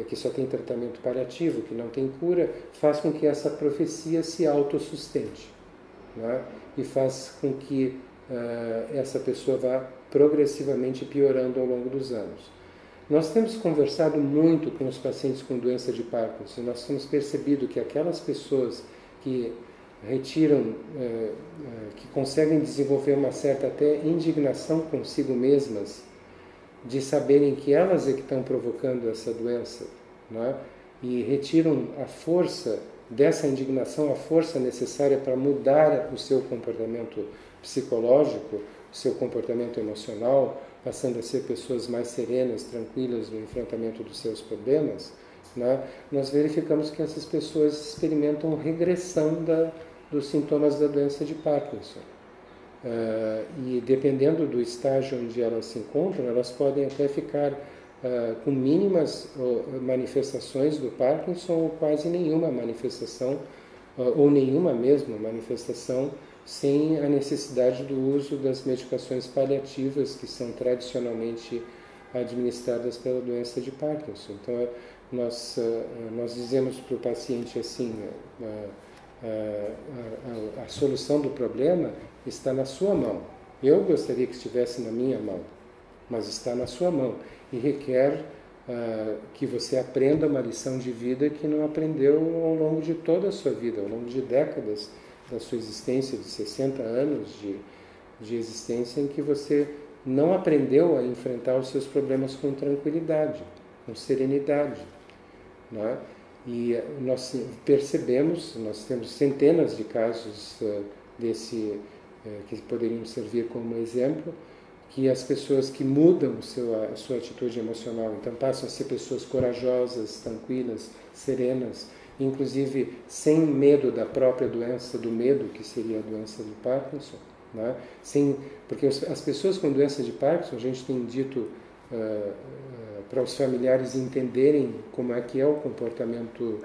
que só tem tratamento paliativo, que não tem cura, faz com que essa profecia se autossustente, né? E faz com que essa pessoa vá progressivamente piorando ao longo dos anos. Nós temos conversado muito com os pacientes com doença de Parkinson. Nós temos percebido que aquelas pessoas que retiram, que conseguem desenvolver uma certa até indignação consigo mesmas, de saberem que elas é que estão provocando essa doença, né? E retiram a força dessa indignação, a força necessária para mudar o seu comportamento psicológico, o seu comportamento emocional, passando a ser pessoas mais serenas, tranquilas no enfrentamento dos seus problemas, né? Nós verificamos que essas pessoas experimentam regressão dos sintomas da doença de Parkinson. E dependendo do estágio onde elas se encontram, elas podem até ficar com mínimas manifestações do Parkinson ou quase nenhuma manifestação, ou nenhuma mesma manifestação, sem a necessidade do uso das medicações paliativas que são tradicionalmente administradas pela doença de Parkinson. Então, nós dizemos para o paciente assim, a solução do problema está na sua mão. Eu gostaria que estivesse na minha mão, mas está na sua mão e requer que você aprenda uma lição de vida que não aprendeu ao longo de toda a sua vida, ao longo de décadas da sua existência, de 60 anos de existência, em que você não aprendeu a enfrentar os seus problemas com tranquilidade, com serenidade, né? E nós percebemos, nós temos centenas de casos que poderiam servir como exemplo, que as pessoas que mudam a sua atitude emocional, então passam a ser pessoas corajosas, tranquilas, serenas, inclusive sem medo da própria doença, do medo que seria a doença de Parkinson, né? Porque as pessoas com doença de Parkinson, a gente tem dito para os familiares entenderem como é que é o comportamento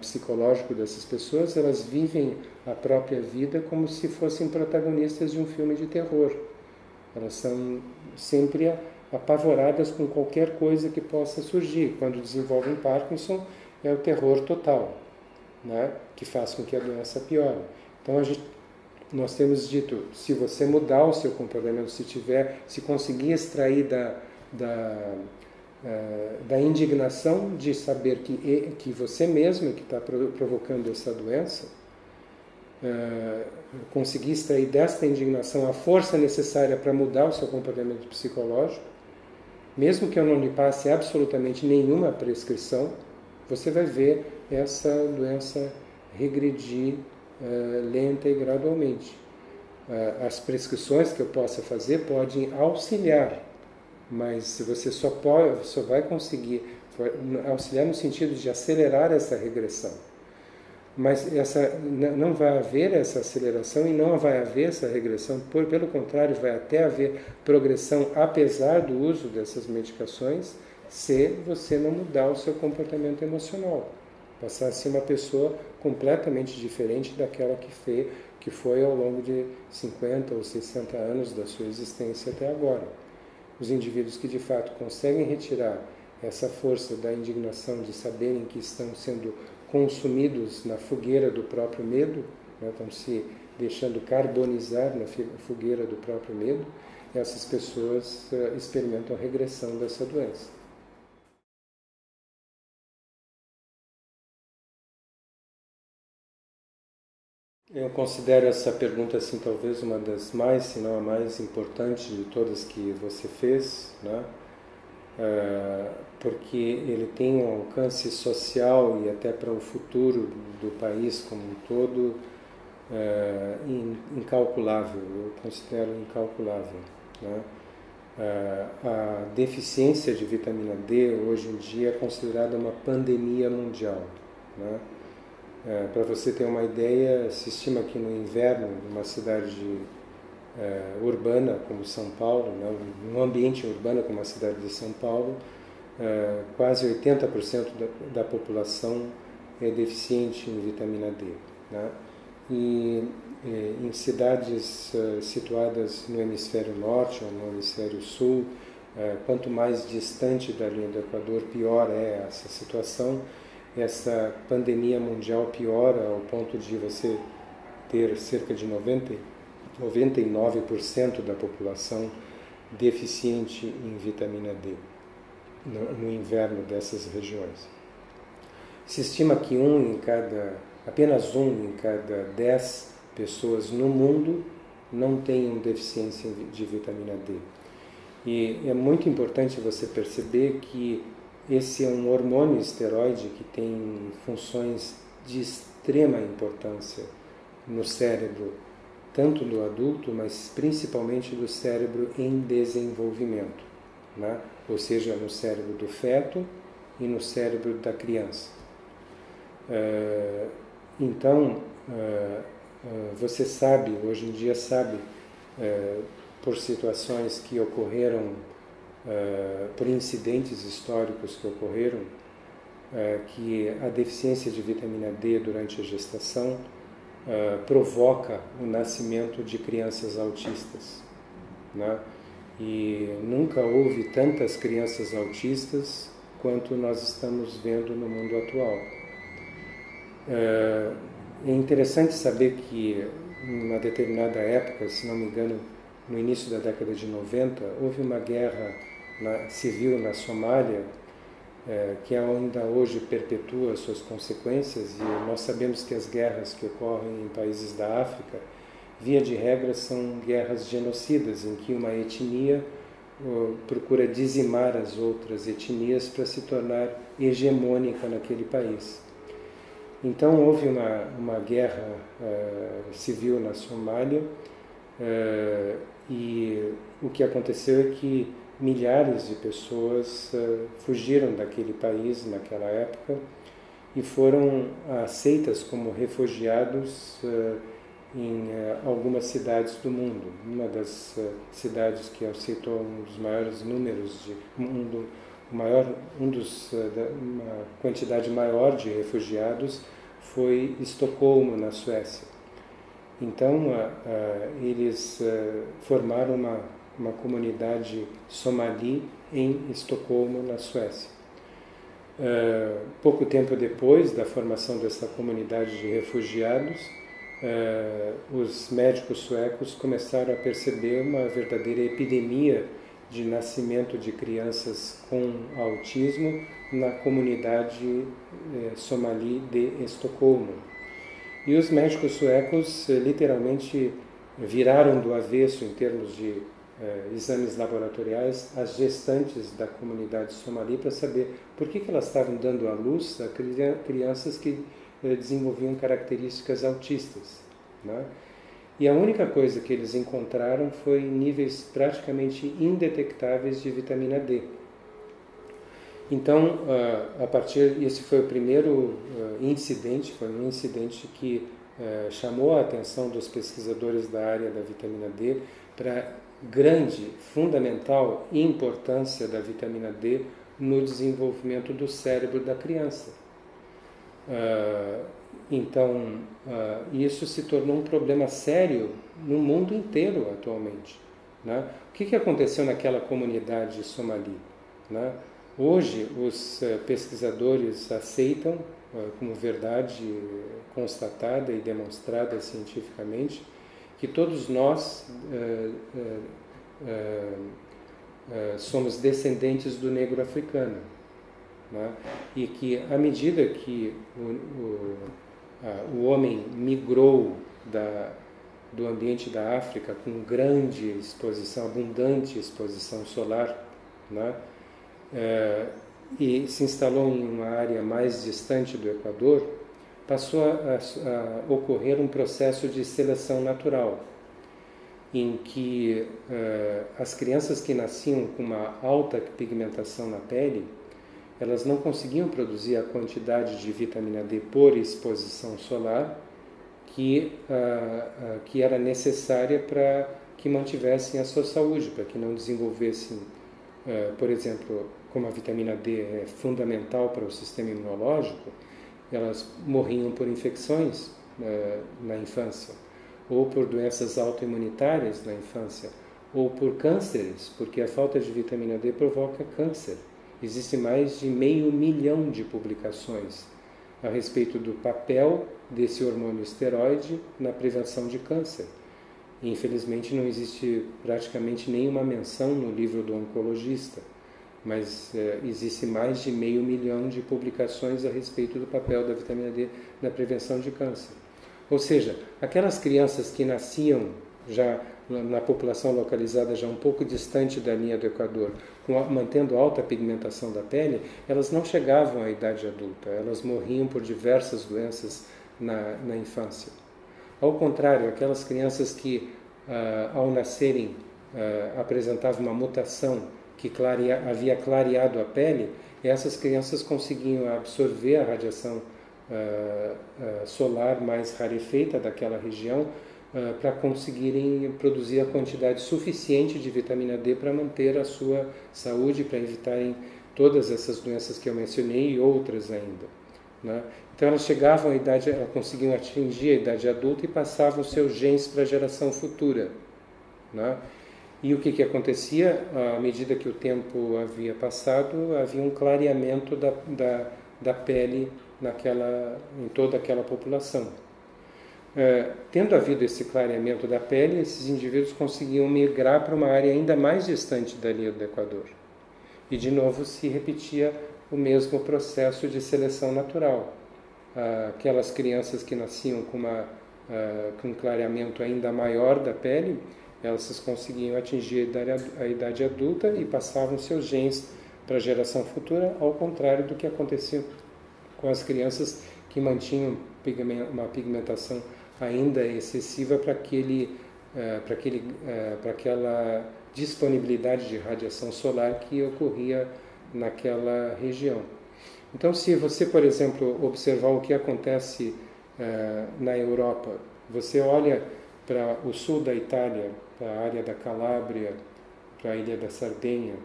psicológico dessas pessoas, elas vivem a própria vida como se fossem protagonistas de um filme de terror. Elas são sempre apavoradas com qualquer coisa que possa surgir. Quando desenvolvem Parkinson, é o terror total, né? Que faz com que a doença piore. Então, nós temos dito, se você mudar o seu comportamento, se conseguir extrair da indignação de saber que você mesmo é que está provocando essa doença, conseguir extrair desta indignação a força necessária para mudar o seu comportamento psicológico, mesmo que eu não lhe passe absolutamente nenhuma prescrição, você vai ver essa doença regredir lenta e gradualmente. As prescrições que eu possa fazer podem auxiliar, mas você só vai conseguir auxiliar no sentido de acelerar essa regressão. Mas não vai haver essa aceleração e não vai haver essa regressão, pelo contrário, vai até haver progressão apesar do uso dessas medicações, se você não mudar o seu comportamento emocional, passar a ser uma pessoa completamente diferente daquela que foi ao longo de 50 ou 60 anos da sua existência até agora. Os indivíduos que de fato conseguem retirar essa força da indignação de saberem que estão sendo consumidos na fogueira do próprio medo, né, estão se deixando carbonizar na fogueira do próprio medo, essas pessoas experimentam a regressão dessa doença. Eu considero essa pergunta assim talvez uma das mais, se não a mais importante de todas que você fez, né? Porque ele tem um alcance social e até para o futuro do país como um todo incalculável, eu considero incalculável, né? A deficiência de vitamina D hoje em dia é considerada uma pandemia mundial, né? Para você ter uma ideia, se estima que no inverno, numa cidade urbana como São Paulo, né, num ambiente urbano como a cidade de São Paulo, quase 80% da população é deficiente em vitamina D, né? E em cidades situadas no hemisfério norte ou no hemisfério sul, quanto mais distante da linha do Equador, pior é essa situação. Essa pandemia mundial piora ao ponto de você ter cerca de 99% da população deficiente em vitamina D no inverno dessas regiões. Se estima que apenas um em cada 10 pessoas no mundo não tenham deficiência de vitamina D. E é muito importante você perceber que esse é um hormônio esteroide que tem funções de extrema importância no cérebro, tanto do adulto, mas principalmente do cérebro em desenvolvimento, né? Ou seja, no cérebro do feto e no cérebro da criança. Então, você sabe, hoje em dia sabe, por situações que ocorreram, por incidentes históricos que ocorreram, que a deficiência de vitamina D durante a gestação provoca o nascimento de crianças autistas, né? E nunca houve tantas crianças autistas quanto nós estamos vendo no mundo atual. É interessante saber que em uma determinada época, se não me engano, no início da década de 90, houve uma guerra civil na Somália, que ainda hoje perpetua suas consequências, e nós sabemos que as guerras que ocorrem em países da África, via de regra, são guerras genocidas, em que uma etnia procura dizimar as outras etnias para se tornar hegemônica naquele país. Então houve uma guerra civil na Somália, e o que aconteceu é que milhares de pessoas fugiram daquele país naquela época e foram aceitas como refugiados em algumas cidades do mundo. Uma das cidades que aceitou um dos maiores números uma quantidade maior de refugiados foi Estocolmo, na Suécia. Então eles formaram uma comunidade somali em Estocolmo, na Suécia. Pouco tempo depois da formação dessa comunidade de refugiados, os médicos suecos começaram a perceber uma verdadeira epidemia de nascimento de crianças com autismo na comunidade somali de Estocolmo. E os médicos suecos literalmente viraram do avesso em termos de exames laboratoriais as gestantes da comunidade somali para saber por que elas estavam dando à luz a crianças que desenvolviam características autistas, né? E a única coisa que eles encontraram foi níveis praticamente indetectáveis de vitamina D. Então, esse foi o primeiro incidente, foi um incidente que chamou a atenção dos pesquisadores da área da vitamina D para a grande, fundamental importância da vitamina D no desenvolvimento do cérebro da criança. Então, isso se tornou um problema sério no mundo inteiro atualmente, né? O que aconteceu naquela comunidade somali, né? Hoje, os pesquisadores aceitam como verdade constatada e demonstrada cientificamente que todos nós somos descendentes do negro africano, né? E que, à medida que o homem migrou do ambiente da África com grande exposição, abundante exposição solar, né? E se instalou em uma área mais distante do Equador, passou a ocorrer um processo de seleção natural, em que as crianças que nasciam com uma alta pigmentação na pele, elas não conseguiam produzir a quantidade de vitamina D por exposição solar que era necessária para que mantivessem a sua saúde, para que não desenvolvessem, por exemplo, como a vitamina D é fundamental para o sistema imunológico, elas morriam por infecções na infância, ou por doenças autoimunitárias na infância, ou por cânceres, porque a falta de vitamina D provoca câncer. Existem mais de 500 mil de publicações a respeito do papel desse hormônio esteroide na prevenção de câncer. E, infelizmente, não existe praticamente nenhuma menção no livro do oncologista, mas existe mais de 500 mil de publicações a respeito do papel da vitamina D na prevenção de câncer. Ou seja, aquelas crianças que nasciam já na população localizada já um pouco distante da linha do Equador, mantendo alta pigmentação da pele, elas não chegavam à idade adulta, elas morriam por diversas doenças na infância. Ao contrário, aquelas crianças que, ao nascerem, apresentavam uma mutação que havia clareado a pele, essas crianças conseguiam absorver a radiação solar mais rarefeita daquela região para conseguirem produzir a quantidade suficiente de vitamina D para manter a sua saúde, para evitarem todas essas doenças que eu mencionei e outras ainda, né? Então elas chegavam à idade, elas conseguiam atingir a idade adulta e passavam seus genes para a geração futura, né? E o que acontecia? À medida que o tempo havia passado, havia um clareamento da pele em toda aquela população. Tendo havido esse clareamento da pele, esses indivíduos conseguiam migrar para uma área ainda mais distante da linha do Equador. E de novo se repetia o mesmo processo de seleção natural. Aquelas crianças que nasciam com um clareamento ainda maior da pele, elas conseguiam atingir a idade adulta e passavam seus genes para a geração futura, ao contrário do que acontecia com as crianças que mantinham uma pigmentação ainda excessiva para aquela disponibilidade de radiação solar que ocorria naquela região. Então, se você, por exemplo, observar o que acontece na Europa, você olha para o sul da Itália, para a área da Calábria, para a ilha da Sardenha,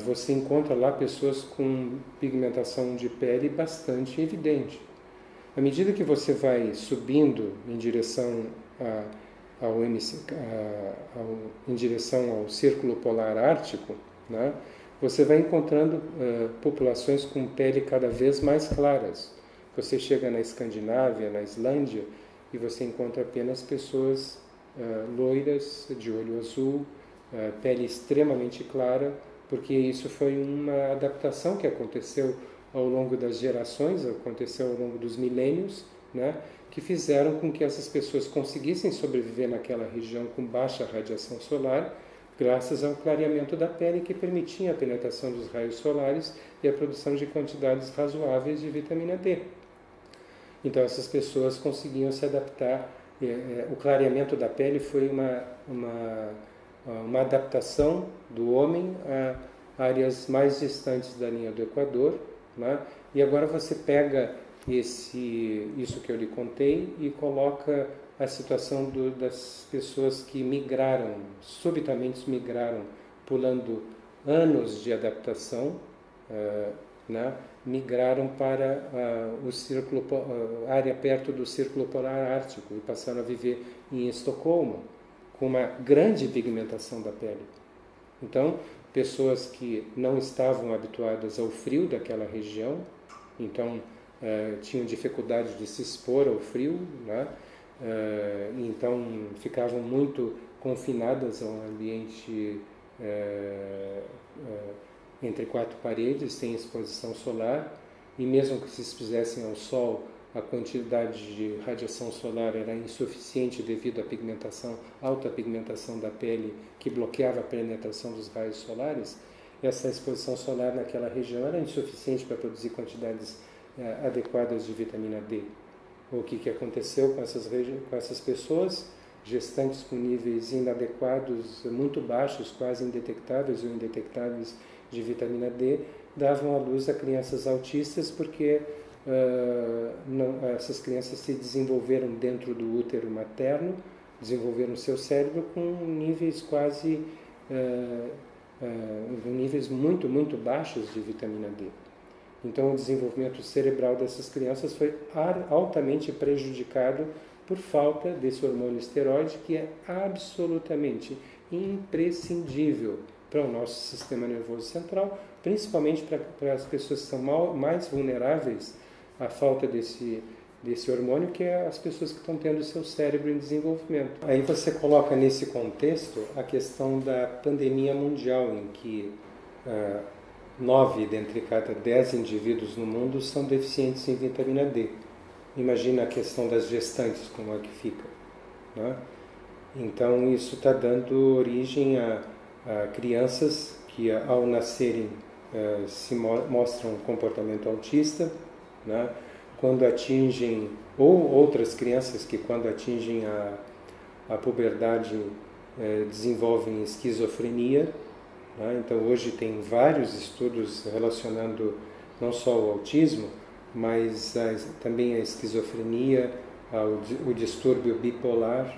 você encontra lá pessoas com pigmentação de pele bastante evidente. À medida que você vai subindo em direção ao Círculo Polar Ártico, né, você vai encontrando populações com pele cada vez mais claras. Você chega na Escandinávia, na Islândia, e você encontra apenas pessoas loiras, de olho azul, pele extremamente clara, porque isso foi uma adaptação que aconteceu ao longo das gerações, aconteceu ao longo dos milênios, né, que fizeram com que essas pessoas conseguissem sobreviver naquela região com baixa radiação solar, graças ao clareamento da pele que permitia a penetração dos raios solares e a produção de quantidades razoáveis de vitamina D. Então essas pessoas conseguiam se adaptar. O clareamento da pele foi uma adaptação do homem a áreas mais distantes da linha do Equador, né? E agora você pega isso que eu lhe contei e coloca a situação das pessoas que subitamente migraram, pulando anos de adaptação, né? Migraram para a área perto do Círculo Polar Ártico e passaram a viver em Estocolmo, com uma grande pigmentação da pele. Então, pessoas que não estavam habituadas ao frio daquela região, então tinham dificuldade de se expor ao frio, né? Então ficavam muito confinadas a um ambiente entre quatro paredes, sem exposição solar, e mesmo que se expusessem ao sol, a quantidade de radiação solar era insuficiente devido à alta pigmentação da pele que bloqueava a penetração dos raios solares. Essa exposição solar naquela região era insuficiente para produzir quantidades adequadas de vitamina D. o que aconteceu com essas pessoas, gestantes com níveis inadequados, muito baixos, quase indetectáveis ou indetectáveis de vitamina D, davam à luz a crianças autistas porque essas crianças se desenvolveram dentro do útero materno, desenvolveram seu cérebro com níveis quase níveis muito baixos de vitamina D. Então o desenvolvimento cerebral dessas crianças foi altamente prejudicado por falta desse hormônio esteroide, que é absolutamente imprescindível para o nosso sistema nervoso central, principalmente para as pessoas que são mais vulneráveis à falta desse hormônio, que é as pessoas que estão tendo o seu cérebro em desenvolvimento. Aí você coloca nesse contexto a questão da pandemia mundial, em que 9 dentre cada 10 indivíduos no mundo são deficientes em vitamina D. Imagina a questão das gestantes, como é que fica, né? Então isso está dando origem a crianças que ao nascerem se mostram um comportamento autista, né? Quando atingem, ou outras crianças que quando atingem a puberdade desenvolvem esquizofrenia, né? Então hoje tem vários estudos relacionando não só o autismo, mas também a esquizofrenia, o distúrbio bipolar,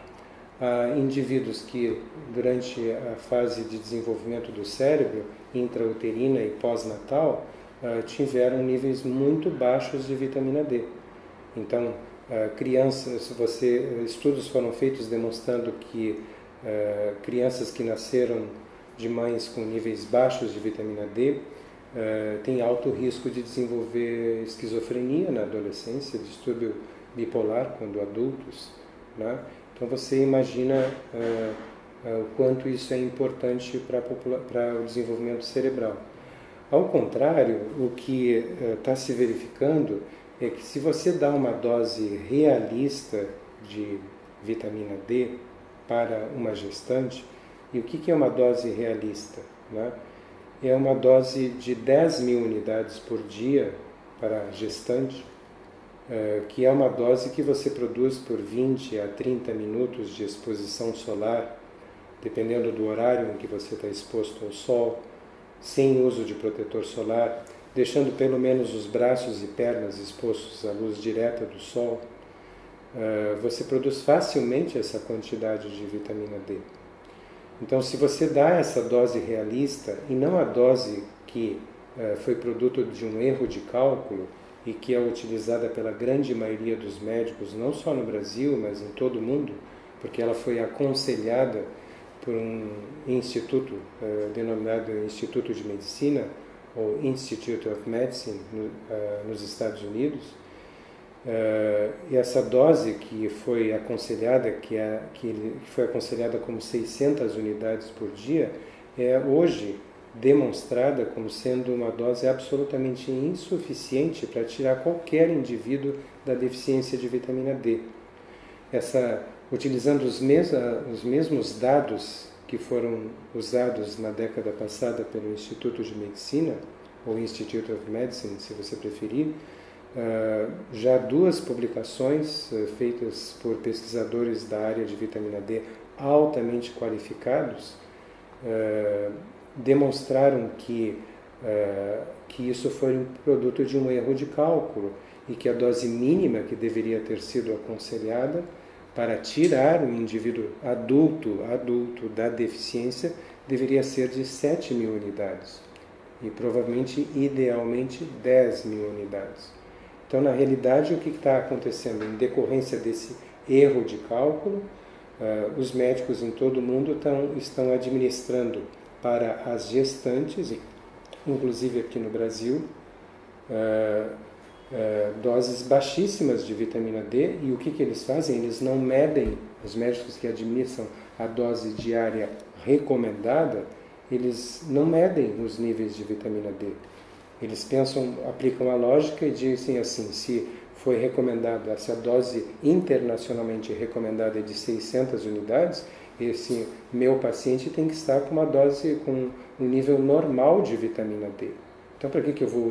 indivíduos que durante a fase de desenvolvimento do cérebro, intrauterina e pós-natal, tiveram níveis muito baixos de vitamina D. Então, crianças, estudos foram feitos demonstrando que crianças que nasceram de mães com níveis baixos de vitamina D têm alto risco de desenvolver esquizofrenia na adolescência, distúrbio bipolar quando adultos, né? Então você imagina o quanto isso é importante para o desenvolvimento cerebral. Ao contrário, o que está se verificando é que se você dá uma dose realista de vitamina D para uma gestante, e o que é uma dose realista, né? É uma dose de 10.000 unidades por dia para a gestante, que é uma dose que você produz por 20 a 30 minutos de exposição solar, dependendo do horário em que você está exposto ao sol, sem uso de protetor solar, deixando pelo menos os braços e pernas expostos à luz direta do sol. Você produz facilmente essa quantidade de vitamina D. Então, se você dá essa dose realista, e não a dose que foi produto de um erro de cálculo e que é utilizada pela grande maioria dos médicos, não só no Brasil, mas em todo o mundo, porque ela foi aconselhada por um instituto denominado Instituto de Medicina, ou Institute of Medicine, nos Estados Unidos. E essa dose que foi aconselhada, que foi aconselhada como 600 unidades por dia, é hoje demonstrada como sendo uma dose absolutamente insuficiente para tirar qualquer indivíduo da deficiência de vitamina D. Utilizando os mesmos dados que foram usados na década passada pelo Instituto de Medicina, ou Institute of Medicine, se você preferir, já 2 publicações feitas por pesquisadores da área de vitamina D altamente qualificados demonstraram que isso foi um produto de um erro de cálculo e que a dose mínima que deveria ter sido aconselhada para tirar o indivíduo adulto da deficiência deveria ser de 7.000 unidades e provavelmente, idealmente, 10.000 unidades. Então, na realidade, o que está acontecendo? Em decorrência desse erro de cálculo, os médicos em todo o mundo estão administrando para as gestantes, inclusive aqui no Brasil, doses baixíssimas de vitamina D. E o que eles fazem? Eles não medem, os médicos que administram a dose diária recomendada, eles não medem os níveis de vitamina D. Eles aplicam a lógica e dizem assim, se foi recomendada, se a dose internacionalmente recomendada é de 600 unidades, esse meu paciente tem que estar com uma dose, com um nível normal de vitamina D. Então, para que eu vou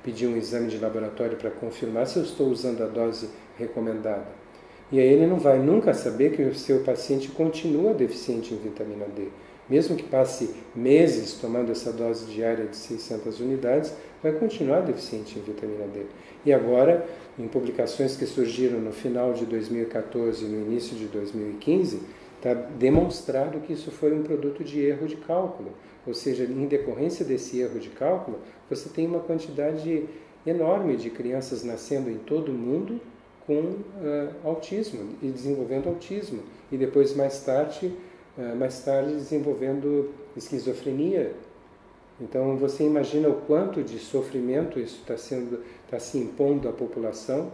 pedir um exame de laboratório para confirmar se eu estou usando a dose recomendada? E aí ele não vai nunca saber que o seu paciente continua deficiente em vitamina D. Mesmo que passe meses tomando essa dose diária de 600 unidades, vai continuar deficiente em vitamina D. E agora, em publicações que surgiram no final de 2014 e no início de 2015, está demonstrado que isso foi um produto de erro de cálculo. Ou seja, em decorrência desse erro de cálculo, você tem uma quantidade enorme de crianças nascendo em todo o mundo com autismo e desenvolvendo autismo. E depois, mais tarde, desenvolvendo esquizofrenia. Então, você imagina o quanto de sofrimento isso está se impondo à população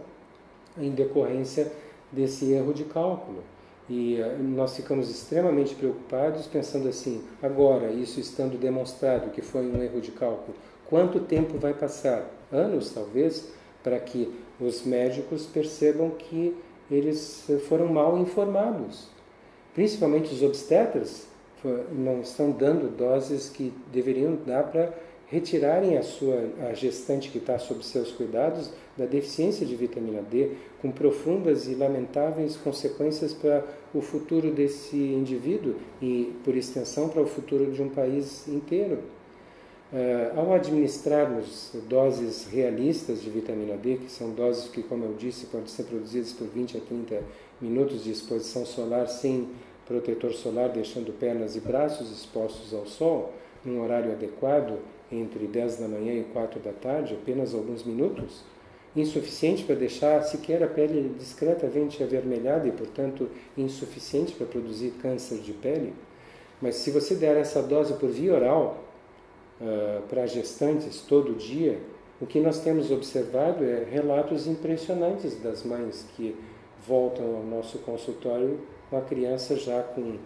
em decorrência desse erro de cálculo. E nós ficamos extremamente preocupados pensando assim, agora, isso estando demonstrado que foi um erro de cálculo, quanto tempo vai passar? Anos, talvez, para que os médicos percebam que eles foram mal informados. Principalmente os obstetras não estão dando doses que deveriam dar para retirarem a gestante que está sob seus cuidados da deficiência de vitamina D, com profundas e lamentáveis consequências para o futuro desse indivíduo e, por extensão, para o futuro de um país inteiro. Ao administrarmos doses realistas de vitamina D, que são doses que, como eu disse, podem ser produzidas por 20 a 30 minutos de exposição solar sem protetor solar, deixando pernas e braços expostos ao sol, num horário adequado, entre 10 da manhã e 4 da tarde, apenas alguns minutos, insuficiente para deixar sequer a pele discretamente avermelhada e, portanto, insuficiente para produzir câncer de pele. Mas se você der essa dose por via oral para gestantes todo dia, o que nós temos observado é relatos impressionantes das mães que voltam ao nosso consultório com a criança já com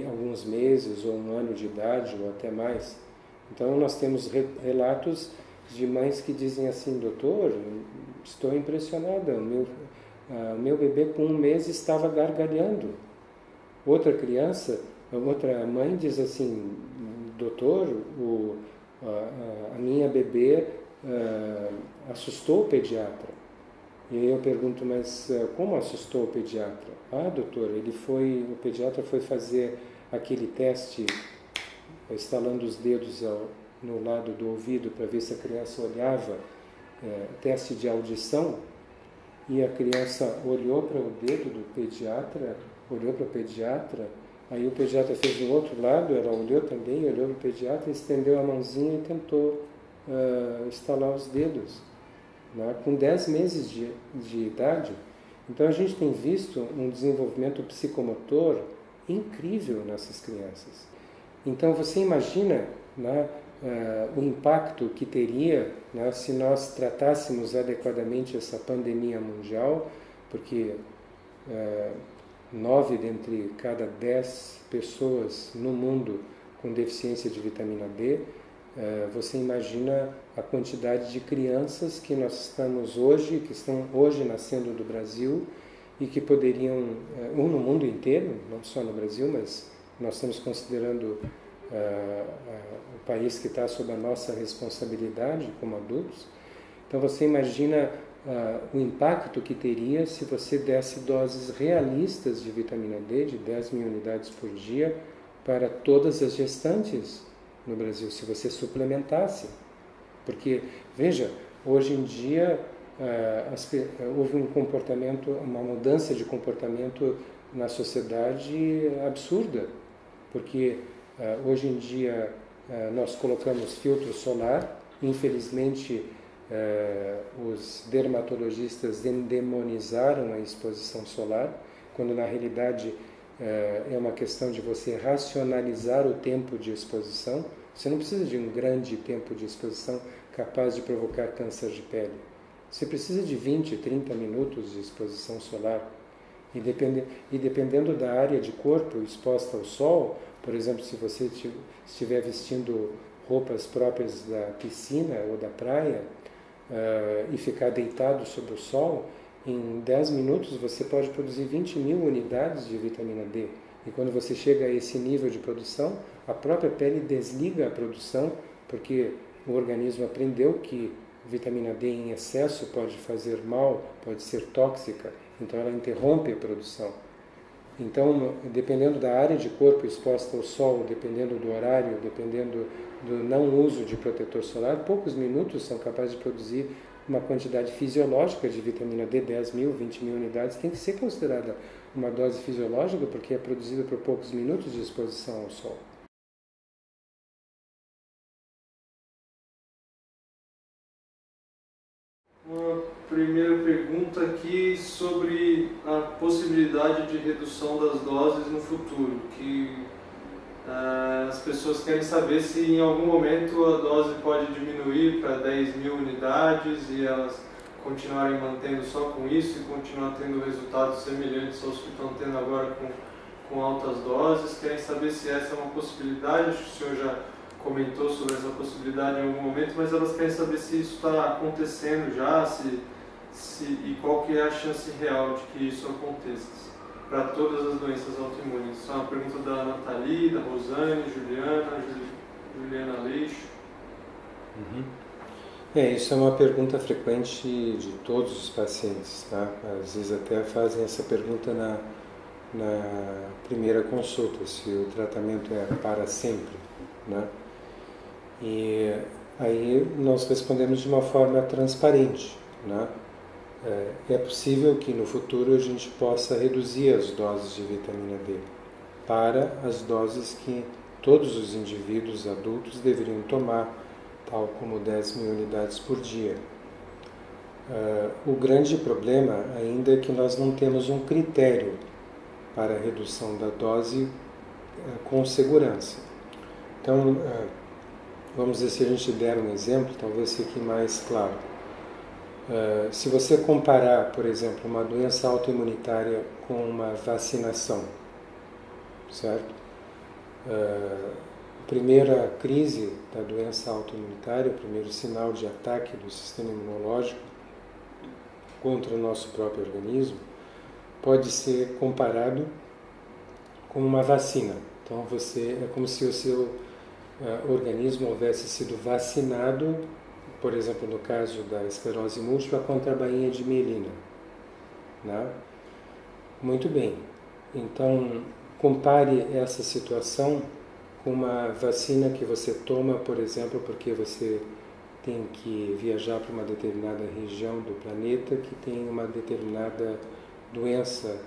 alguns meses ou um ano de idade ou até mais. Então nós temos relatos de mães que dizem assim, doutor, estou impressionada, meu bebê com 1 mês estava gargalhando. Outra mãe diz assim, doutor, a minha bebê assustou o pediatra. E aí eu pergunto, mas como assustou o pediatra? Doutor, o pediatra foi fazer aquele teste, estalando os dedos no lado do ouvido para ver se a criança olhava, teste de audição, e a criança olhou para o dedo do pediatra, olhou para o pediatra, aí o pediatra fez do outro lado, ela olhou também, olhou para o pediatra, estendeu a mãozinha e tentou estalar os dedos, né, com 10 meses de idade. Então a gente tem visto um desenvolvimento psicomotor incrível nessas crianças. Então você imagina, né, o impacto que teria, né, se nós tratássemos adequadamente essa pandemia mundial, porque 9 dentre cada 10 pessoas no mundo com deficiência de vitamina D, você imagina a quantidade de crianças que nós estamos hoje, que estão hoje nascendo do Brasil e que poderiam, no mundo inteiro, não só no Brasil, mas nós estamos considerando o país que está sob a nossa responsabilidade como adultos. Então você imagina o impacto que teria se você desse doses realistas de vitamina D, de 10 mil unidades por dia, para todas as gestantes no Brasil, se você suplementasse. Porque, veja, hoje em dia houve uma mudança de comportamento na sociedade absurda, porque hoje em dia nós colocamos filtro solar, infelizmente os dermatologistas endemonizaram a exposição solar, quando na realidade é uma questão de você racionalizar o tempo de exposição. Você não precisa de um grande tempo de exposição capaz de provocar câncer de pele. Você precisa de 20, 30 minutos de exposição solar. E dependendo da área de corpo exposta ao sol, por exemplo, se você estiver vestindo roupas próprias da piscina ou da praia e ficar deitado sob o sol, em 10 minutos você pode produzir 20 mil unidades de vitamina D. E quando você chega a esse nível de produção, a própria pele desliga a produção, porque o organismo aprendeu que vitamina D em excesso pode fazer mal, pode ser tóxica, então ela interrompe a produção. Então, dependendo da área de corpo exposta ao sol, dependendo do horário, dependendo do não uso de protetor solar, poucos minutos são capazes de produzir uma quantidade fisiológica de vitamina D, 10.000, 20.000 unidades, tem que ser considerada uma dose fisiológica porque é produzida por poucos minutos de exposição ao sol. Uma primeira pergunta aqui sobre a possibilidade de redução das doses no futuro, que as pessoas querem saber se em algum momento a dose pode diminuir para 10.000 unidades e elas continuarem mantendo só com isso e continuar tendo resultados semelhantes aos que estão tendo agora com altas doses. Querem saber se essa é uma possibilidade, acho que o senhor já comentou sobre essa possibilidade em algum momento, mas elas querem saber se isso está acontecendo já, e qual que é a chance real de que isso aconteça para todas as doenças autoimunes. Isso é uma pergunta da Nathalie, da Rosane, Juliana Leixo. Isso é uma pergunta frequente de todos os pacientes, tá? Às vezes até fazem essa pergunta na primeira consulta, se o tratamento é para sempre, né? E aí nós respondemos de uma forma transparente, né? É possível que no futuro a gente possa reduzir as doses de vitamina D para as doses que todos os indivíduos adultos deveriam tomar, tal como 10.000 unidades por dia. O grande problema ainda é que nós não temos um critério para a redução da dose com segurança. Então, vamos dizer, se a gente der um exemplo, talvez fique mais claro. Se você comparar, por exemplo, uma doença autoimunitária com uma vacinação, certo? A primeira crise da doença autoimunitária, o primeiro sinal de ataque do sistema imunológico contra o nosso próprio organismo, pode ser comparado com uma vacina. Então, é como se o seu organismo houvesse sido vacinado, por exemplo, no caso da esclerose múltipla, contra a bainha de mielina, né? Muito bem. Então, compare essa situação com uma vacina que você toma, por exemplo, porque você tem que viajar para uma determinada região do planeta que tem uma determinada doença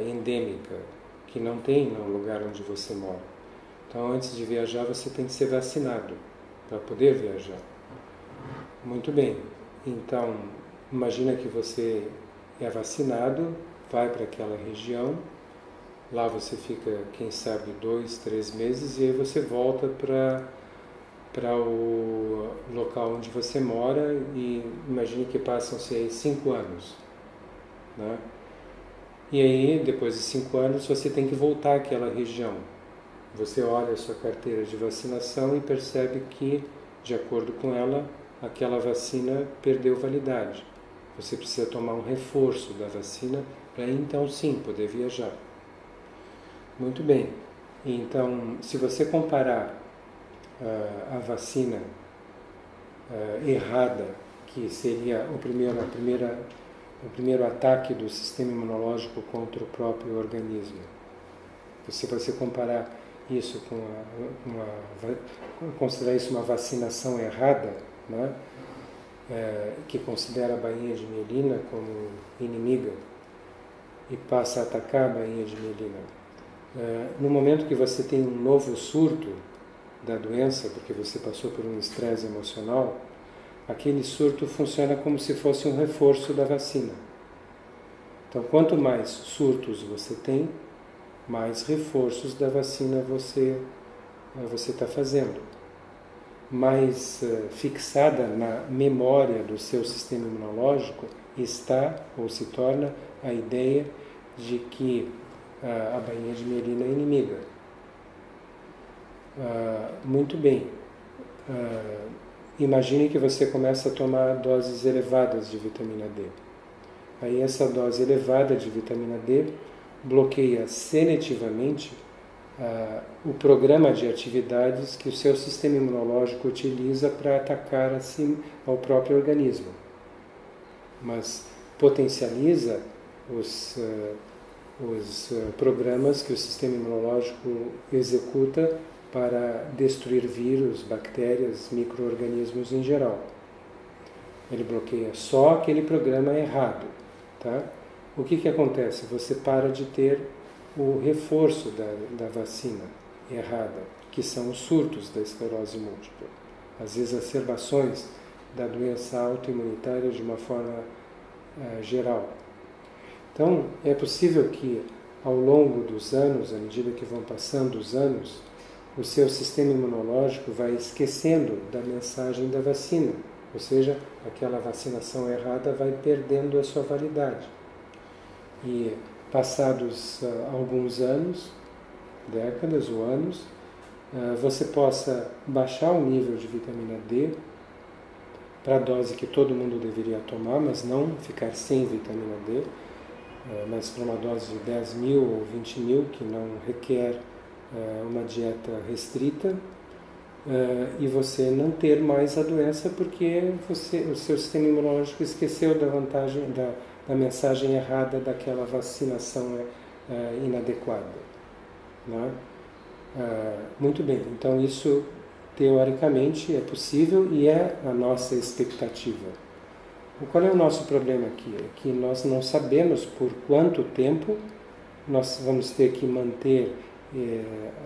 endêmica, que não tem no lugar onde você mora. Então, antes de viajar, você tem que ser vacinado para poder viajar. Muito bem. Então, imagina que você é vacinado, vai para aquela região, lá você fica, quem sabe, 2, 3 meses, e aí você volta para o local onde você mora e imagine que passam-se aí 5 anos, né? E aí, depois de 5 anos, você tem que voltar àquela região. Você olha a sua carteira de vacinação e percebe que, de acordo com ela, aquela vacina perdeu validade. Você precisa tomar um reforço da vacina para então sim poder viajar. Muito bem. Então, se você comparar a vacina errada, que seria o primeiro ataque do sistema imunológico contra o próprio organismo, se você comparar isso considerar isso uma vacinação errada, né? Que considera a bainha de mielina como inimiga e passa a atacar a bainha de mielina. No momento que você tem um novo surto da doença, porque você passou por um estresse emocional, aquele surto funciona como se fosse um reforço da vacina. Então, quanto mais surtos você tem, mais reforços da vacina você está fazendo. Mais fixada na memória do seu sistema imunológico está ou se torna a ideia de que a bainha de mielina é inimiga. Muito bem. Imagine que você começa a tomar doses elevadas de vitamina D. Aí essa dose elevada de vitamina D bloqueia seletivamente o programa de atividades que o seu sistema imunológico utiliza para atacar assim ao próprio organismo, mas potencializa os programas que o sistema imunológico executa para destruir vírus, bactérias, micro-organismos em geral. Ele bloqueia só aquele programa errado, tá? O que acontece? Você para de ter o reforço da vacina errada, que são os surtos da esclerose múltipla, as exacerbações da doença autoimunitária de uma forma geral. Então, é possível que ao longo dos anos, à medida que vão passando os anos, o seu sistema imunológico vai esquecendo da mensagem da vacina, ou seja, aquela vacinação errada vai perdendo a sua validade. E passados alguns anos, décadas ou anos, você possa baixar o nível de vitamina D para a dose que todo mundo deveria tomar, mas não ficar sem vitamina D, mas para uma dose de 10 mil ou 20 mil, que não requer uma dieta restrita, e você não ter mais a doença porque o seu sistema imunológico esqueceu da vantagem, da mensagem errada daquela vacinação inadequada. Né? Muito bem, então isso teoricamente é possível e é a nossa expectativa. Qual é o nosso problema aqui? É que nós não sabemos por quanto tempo nós vamos ter que manter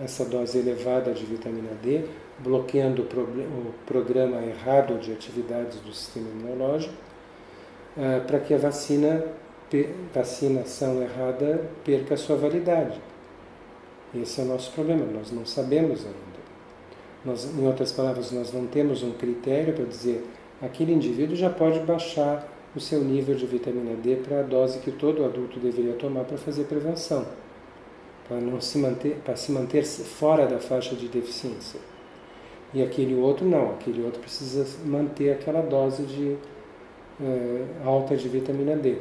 essa dose elevada de vitamina D, bloqueando o programa errado de atividades do sistema imunológico, para que a vacinação errada perca a sua validade. Esse é o nosso problema, nós não sabemos ainda. Em outras palavras, nós não temos um critério para dizer aquele indivíduo já pode baixar o seu nível de vitamina D para a dose que todo adulto deveria tomar para fazer prevenção, para se manter fora da faixa de deficiência. E aquele outro não, aquele outro precisa manter aquela dose alta de vitamina D.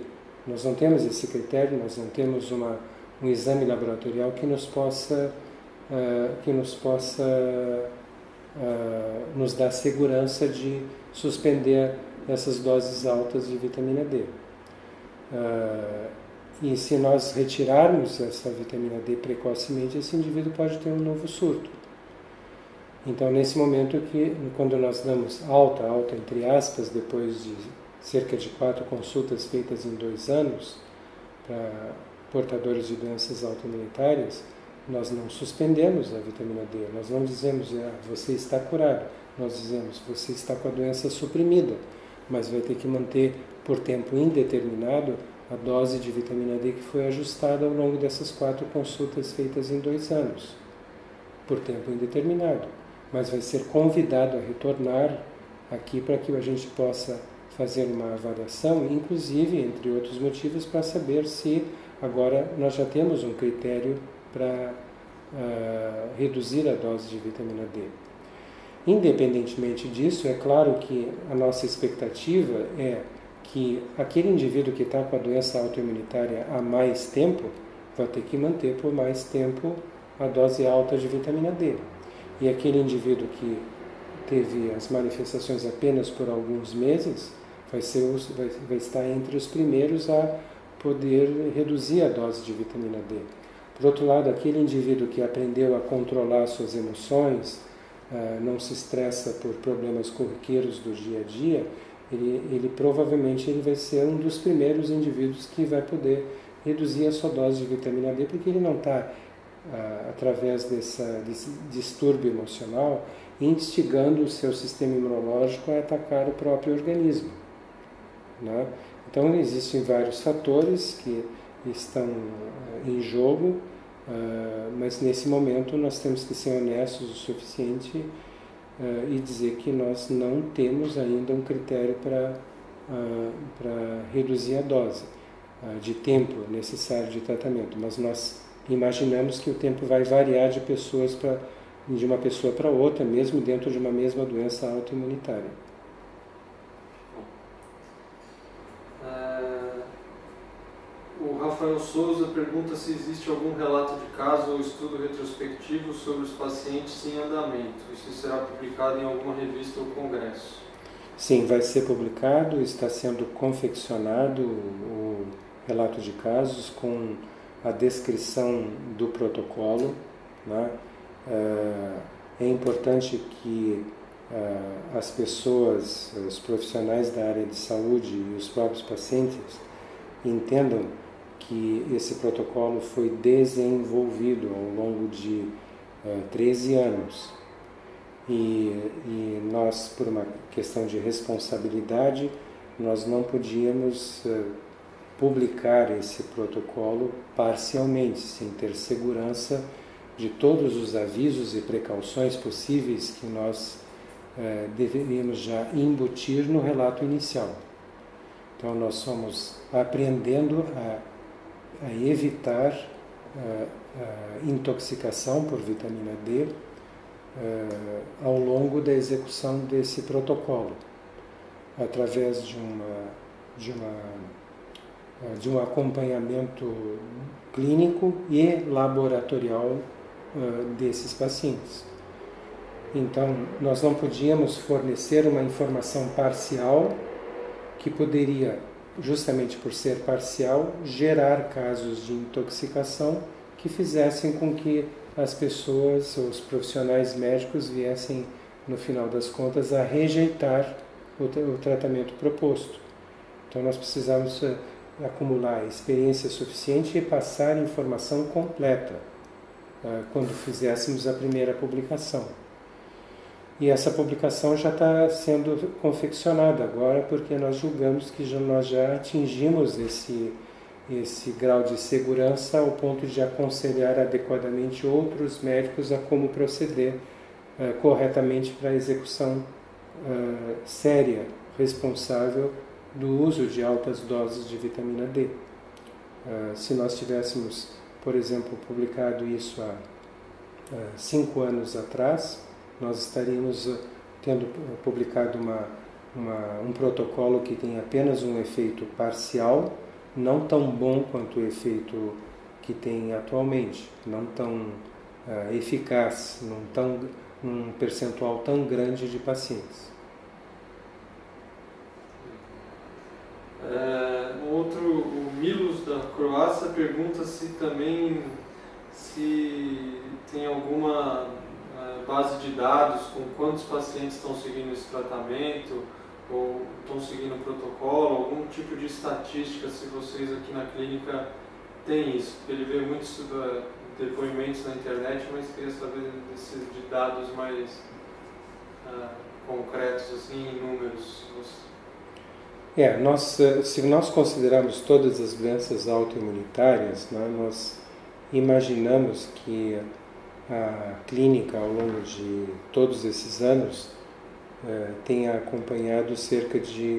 Nós não temos esse critério, nós não temos um exame laboratorial que nos possa nos dar segurança de suspender essas doses altas de vitamina D. E se nós retirarmos essa vitamina D precocemente, esse indivíduo pode ter um novo surto. Então, nesse momento quando nós damos alta entre aspas, depois de cerca de 4 consultas feitas em 2 anos, para portadores de doenças autoimunitárias, nós não suspendemos a vitamina D, nós não dizemos, você está curado, nós dizemos, você está com a doença suprimida, mas vai ter que manter por tempo indeterminado a dose de vitamina D que foi ajustada ao longo dessas 4 consultas feitas em 2 anos, por tempo indeterminado, mas vai ser convidado a retornar aqui para que a gente possa fazer uma avaliação, inclusive, entre outros motivos, para saber se agora nós já temos um critério para reduzir a dose de vitamina D. Independentemente disso, é claro que a nossa expectativa é que aquele indivíduo que está com a doença autoimunitária há mais tempo vai ter que manter por mais tempo a dose alta de vitamina D. E aquele indivíduo que teve as manifestações apenas por alguns meses vai estar entre os primeiros a poder reduzir a dose de vitamina D. Por outro lado, aquele indivíduo que aprendeu a controlar suas emoções, não se estressa por problemas corriqueiros do dia a dia, ele provavelmente vai ser um dos primeiros indivíduos que vai poder reduzir a sua dose de vitamina D, porque ele não está, através desse distúrbio emocional, instigando o seu sistema imunológico a atacar o próprio organismo. Né? Então, existem vários fatores que estão em jogo, mas nesse momento nós temos que ser honestos o suficiente e dizer que nós não temos ainda um critério para reduzir a dose de tempo necessário de tratamento, mas nós imaginamos que o tempo vai variar de uma pessoa para outra, mesmo dentro de uma mesma doença autoimunitária. O Rafael Souza pergunta se existe algum relato de caso ou estudo retrospectivo sobre os pacientes em andamento, e se será publicado em alguma revista ou congresso. Sim, vai ser publicado, está sendo confeccionado o relato de casos com a descrição do protocolo, né? É importante que as pessoas, os profissionais da área de saúde e os próprios pacientes entendam que esse protocolo foi desenvolvido ao longo de 13 anos e nós, por uma questão de responsabilidade, nós não podíamos publicar esse protocolo parcialmente, sem ter segurança de todos os avisos e precauções possíveis que nós deveríamos já embutir no relato inicial. Então nós estamos aprendendo a evitar a intoxicação por vitamina D ao longo da execução desse protocolo, através de um acompanhamento clínico e laboratorial desses pacientes. Então, nós não podíamos fornecer uma informação parcial que poderia, justamente por ser parcial, gerar casos de intoxicação que fizessem com que as pessoas, os profissionais médicos, viessem, no final das contas, a rejeitar o tratamento proposto. Então, nós precisamos acumular experiência suficiente e passar informação completa quando fizéssemos a primeira publicação. E essa publicação já está sendo confeccionada agora, porque nós julgamos que nós já atingimos esse grau de segurança ao ponto de aconselhar adequadamente outros médicos a como proceder corretamente para a execução séria, responsável do uso de altas doses de vitamina D. Se nós tivéssemos, por exemplo, publicado isso há 5 anos atrás, nós estaríamos tendo publicado um protocolo que tem apenas um efeito parcial, não tão bom quanto o efeito que tem atualmente, não tão eficaz, num percentual tão grande de pacientes. O Milos da Croácia pergunta se tem alguma base de dados com quantos pacientes estão seguindo esse tratamento ou estão seguindo o protocolo, algum tipo de estatística, se vocês aqui na clínica têm isso, porque ele vê muitos depoimentos na internet, mas queria saber de dados mais concretos, assim, em números. Se nós considerarmos todas as doenças autoimunitárias, né, nós imaginamos que a clínica, ao longo de todos esses anos, tem acompanhado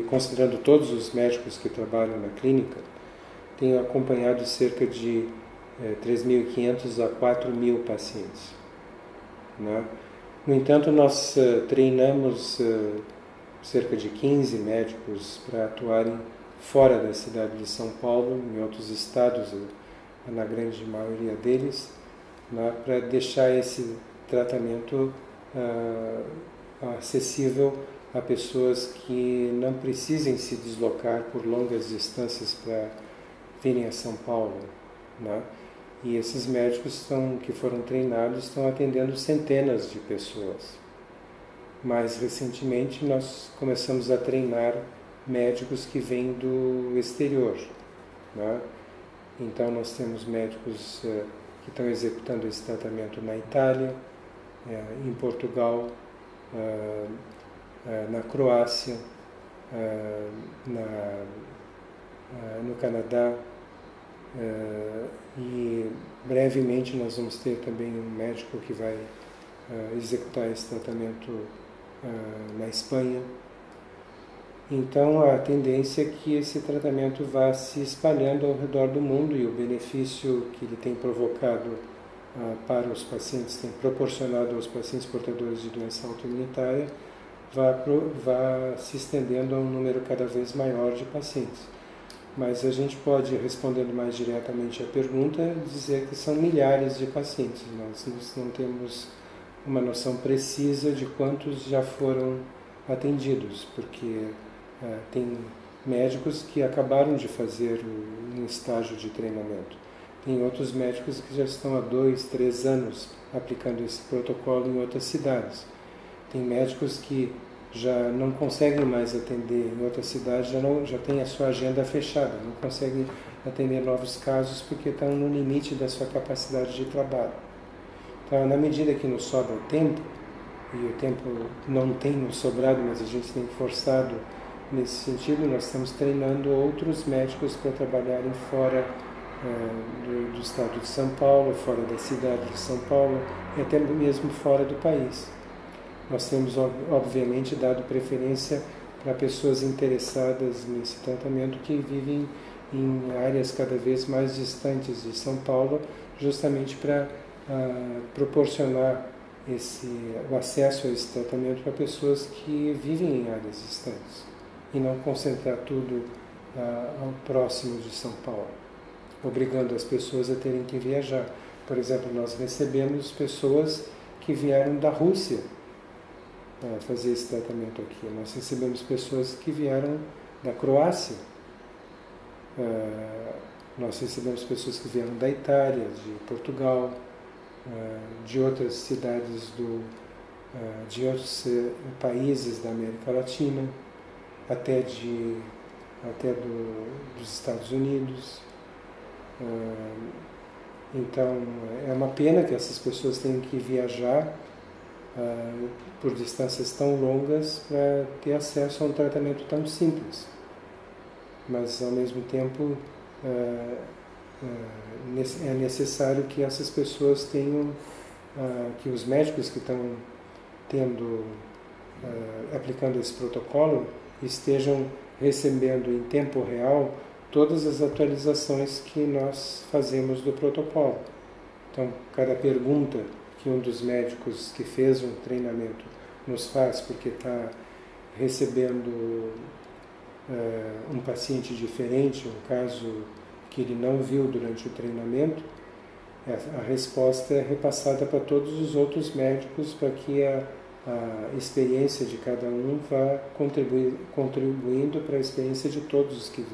considerando todos os médicos que trabalham na clínica, tem acompanhado cerca de 3.500 a 4.000 pacientes. Né? No entanto, nós treinamos cerca de 15 médicos para atuarem fora da cidade de São Paulo, em outros estados, na grande maioria deles, né, para deixar esse tratamento acessível a pessoas que não precisem se deslocar por longas distâncias para virem a São Paulo. Né? E esses médicos que foram treinados estão atendendo centenas de pessoas. Mais recentemente, nós começamos a treinar médicos que vêm do exterior. Né? Então, nós temos médicos que estão executando esse tratamento na Itália, em Portugal, na Croácia, no Canadá, e brevemente nós vamos ter também um médico que vai executar esse tratamento na Espanha. Então a tendência é que esse tratamento vá se espalhando ao redor do mundo e o benefício que ele tem provocado para os pacientes, tem proporcionado aos pacientes portadores de doença autoimunitária, vá se estendendo a um número cada vez maior de pacientes. Mas a gente pode, respondendo mais diretamente à pergunta, dizer que são milhares de pacientes. Nós não temos uma noção precisa de quantos já foram atendidos, porque tem médicos que acabaram de fazer um estágio de treinamento. Tem outros médicos que já estão há 2, 3 anos aplicando esse protocolo em outras cidades. Tem médicos que já não conseguem mais atender em outra cidade, já tem a sua agenda fechada, não conseguem atender novos casos porque estão no limite da sua capacidade de trabalho. Então, na medida que nos sobra tempo, e o tempo não tem nos sobrado, mas a gente tem forçado nesse sentido, nós estamos treinando outros médicos para trabalharem fora do estado de São Paulo, fora da cidade de São Paulo e até mesmo fora do país. Nós temos, obviamente, dado preferência para pessoas interessadas nesse tratamento que vivem em áreas cada vez mais distantes de São Paulo, justamente para proporcionar o acesso a esse tratamento para pessoas que vivem em áreas distantes e não concentrar tudo ao próximo de São Paulo, obrigando as pessoas a terem que viajar. Por exemplo, nós recebemos pessoas que vieram da Rússia fazer esse tratamento aqui. Nós recebemos pessoas que vieram da Croácia. Nós recebemos pessoas que vieram da Itália, de Portugal, de outras cidades de outros países da América Latina, até dos Estados Unidos. Então, é uma pena que essas pessoas tenham que viajar por distâncias tão longas para ter acesso a um tratamento tão simples. Mas, ao mesmo tempo, é necessário que essas pessoas tenham, que os médicos que estão aplicando esse protocolo estejam recebendo em tempo real todas as atualizações que nós fazemos do protocolo. Então, cada pergunta que um dos médicos que fez um treinamento nos faz, porque está recebendo um paciente diferente, um caso que ele não viu durante o treinamento, a resposta é repassada para todos os outros médicos para que a experiência de cada um vá contribuindo para a experiência de todos os que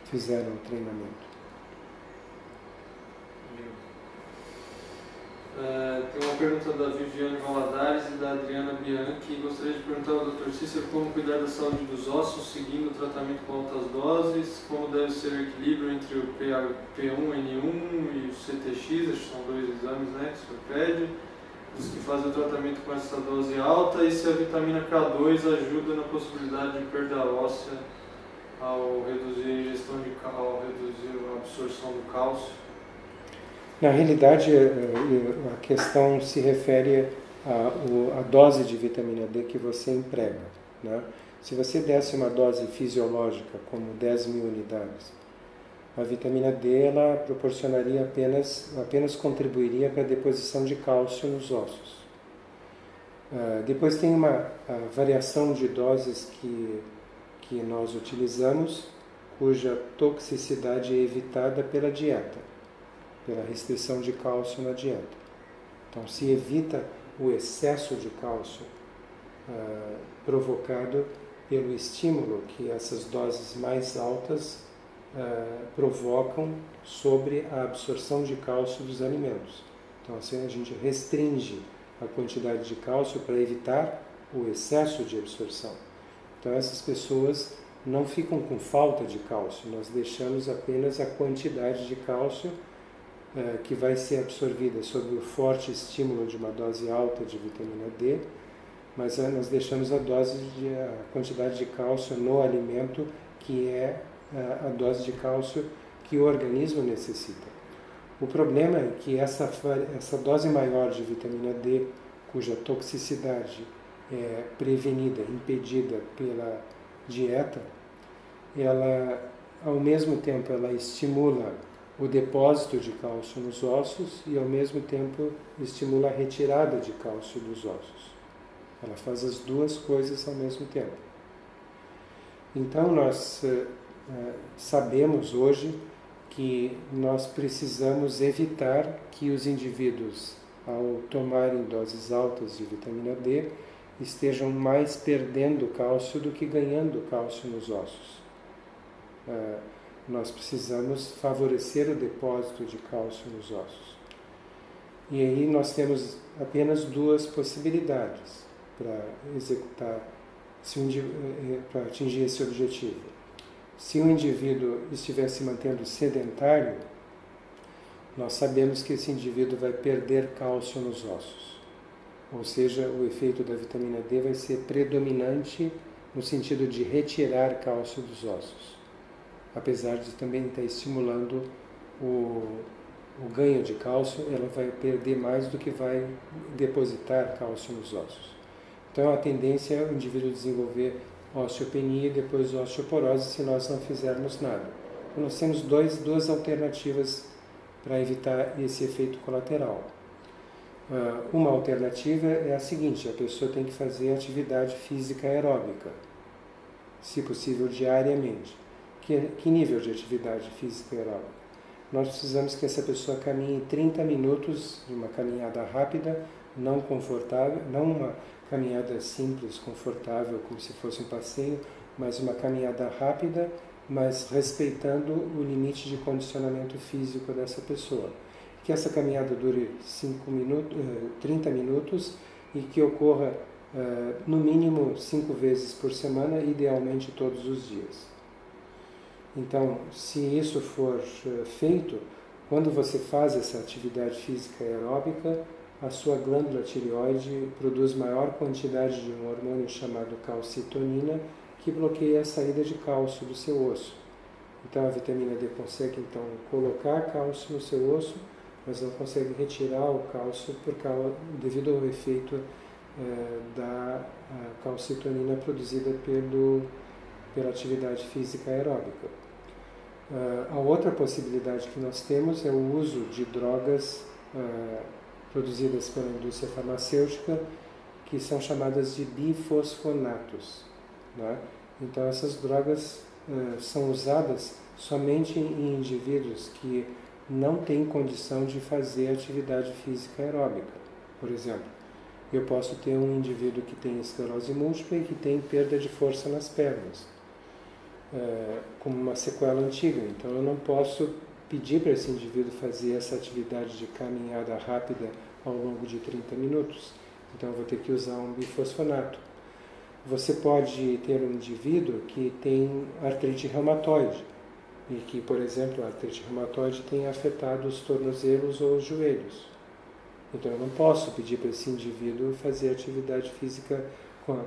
fizeram o treinamento. Tem uma pergunta da Viviane Valadares e da Adriana Bianchi. Gostaria de perguntar ao Dr. Cícero como cuidar da saúde dos ossos seguindo o tratamento com altas doses, como deve ser o equilíbrio entre o P1N1 e o CTX, acho que são 2 exames, né, que o senhor pede, dos que fazem o tratamento com essa dose alta, e se a vitamina K2 ajuda na possibilidade de perda óssea ao reduzir a ingestão ao reduzir a absorção do cálcio. Na realidade, a questão se refere à dose de vitamina D que você emprega, né? Se você desse uma dose fisiológica, como 10.000 unidades, a vitamina D ela proporcionaria apenas contribuiria para a deposição de cálcio nos ossos. Depois tem uma variação de doses que nós utilizamos, cuja toxicidade é evitada pela dieta, pela restrição de cálcio na dieta. Então, se evita o excesso de cálcio provocado pelo estímulo que essas doses mais altas provocam sobre a absorção de cálcio dos alimentos. Então, assim, a gente restringe a quantidade de cálcio para evitar o excesso de absorção. Então, essas pessoas não ficam com falta de cálcio, nós deixamos apenas a quantidade de cálcio que vai ser absorvida sob o forte estímulo de uma dose alta de vitamina D, mas nós deixamos a quantidade de cálcio no alimento, que é a dose de cálcio que o organismo necessita. O problema é que essa dose maior de vitamina D, cuja toxicidade é prevenida, impedida pela dieta, ela, ao mesmo tempo, ela estimula o depósito de cálcio nos ossos e, ao mesmo tempo, estimula a retirada de cálcio dos ossos. Ela faz as duas coisas ao mesmo tempo. Então, nós sabemos hoje que nós precisamos evitar que os indivíduos, ao tomarem doses altas de vitamina D, estejam mais perdendo cálcio do que ganhando cálcio nos ossos. Nós precisamos favorecer o depósito de cálcio nos ossos. E aí nós temos apenas duas possibilidades para executar, para atingir esse objetivo. Se o indivíduo estiver se mantendo sedentário, nós sabemos que esse indivíduo vai perder cálcio nos ossos. Ou seja, o efeito da vitamina D vai ser predominante no sentido de retirar cálcio dos ossos, apesar de também estar estimulando o ganho de cálcio, ela vai perder mais do que vai depositar cálcio nos ossos. Então a tendência é o indivíduo desenvolver osteopenia e depois osteoporose se nós não fizermos nada. Então, nós temos duas alternativas para evitar esse efeito colateral. Uma alternativa é a seguinte: a pessoa tem que fazer atividade física aeróbica, se possível diariamente. Que nível de atividade física aeróbica? Nós precisamos que essa pessoa caminhe 30 minutos de uma caminhada rápida, não confortável, não uma caminhada simples, confortável, como se fosse um passeio, mas uma caminhada rápida, mas respeitando o limite de condicionamento físico dessa pessoa. Que essa caminhada dure 30 minutos e que ocorra no mínimo 5 vezes por semana, idealmente todos os dias. Então, se isso for feito, quando você faz essa atividade física aeróbica, a sua glândula tireoide produz maior quantidade de um hormônio chamado calcitonina, que bloqueia a saída de cálcio do seu osso. Então, a vitamina D consegue, então, colocar cálcio no seu osso, mas não consegue retirar o cálcio devido ao efeito da calcitonina produzida pela atividade física aeróbica. A outra possibilidade que nós temos é o uso de drogas produzidas pela indústria farmacêutica, que são chamadas de bifosfonatos, né? Então essas drogas são usadas somente em indivíduos que não têm condição de fazer atividade física aeróbica. Por exemplo, eu posso ter um indivíduo que tem esclerose múltipla e que tem perda de força nas pernas, como uma sequela antiga. Então eu não posso pedir para esse indivíduo fazer essa atividade de caminhada rápida ao longo de 30 minutos. Então eu vou ter que usar um bifosfonato. Você pode ter um indivíduo que tem artrite reumatoide e que, por exemplo, a artrite reumatoide tem afetado os tornozelos ou os joelhos. Então eu não posso pedir para esse indivíduo fazer atividade física,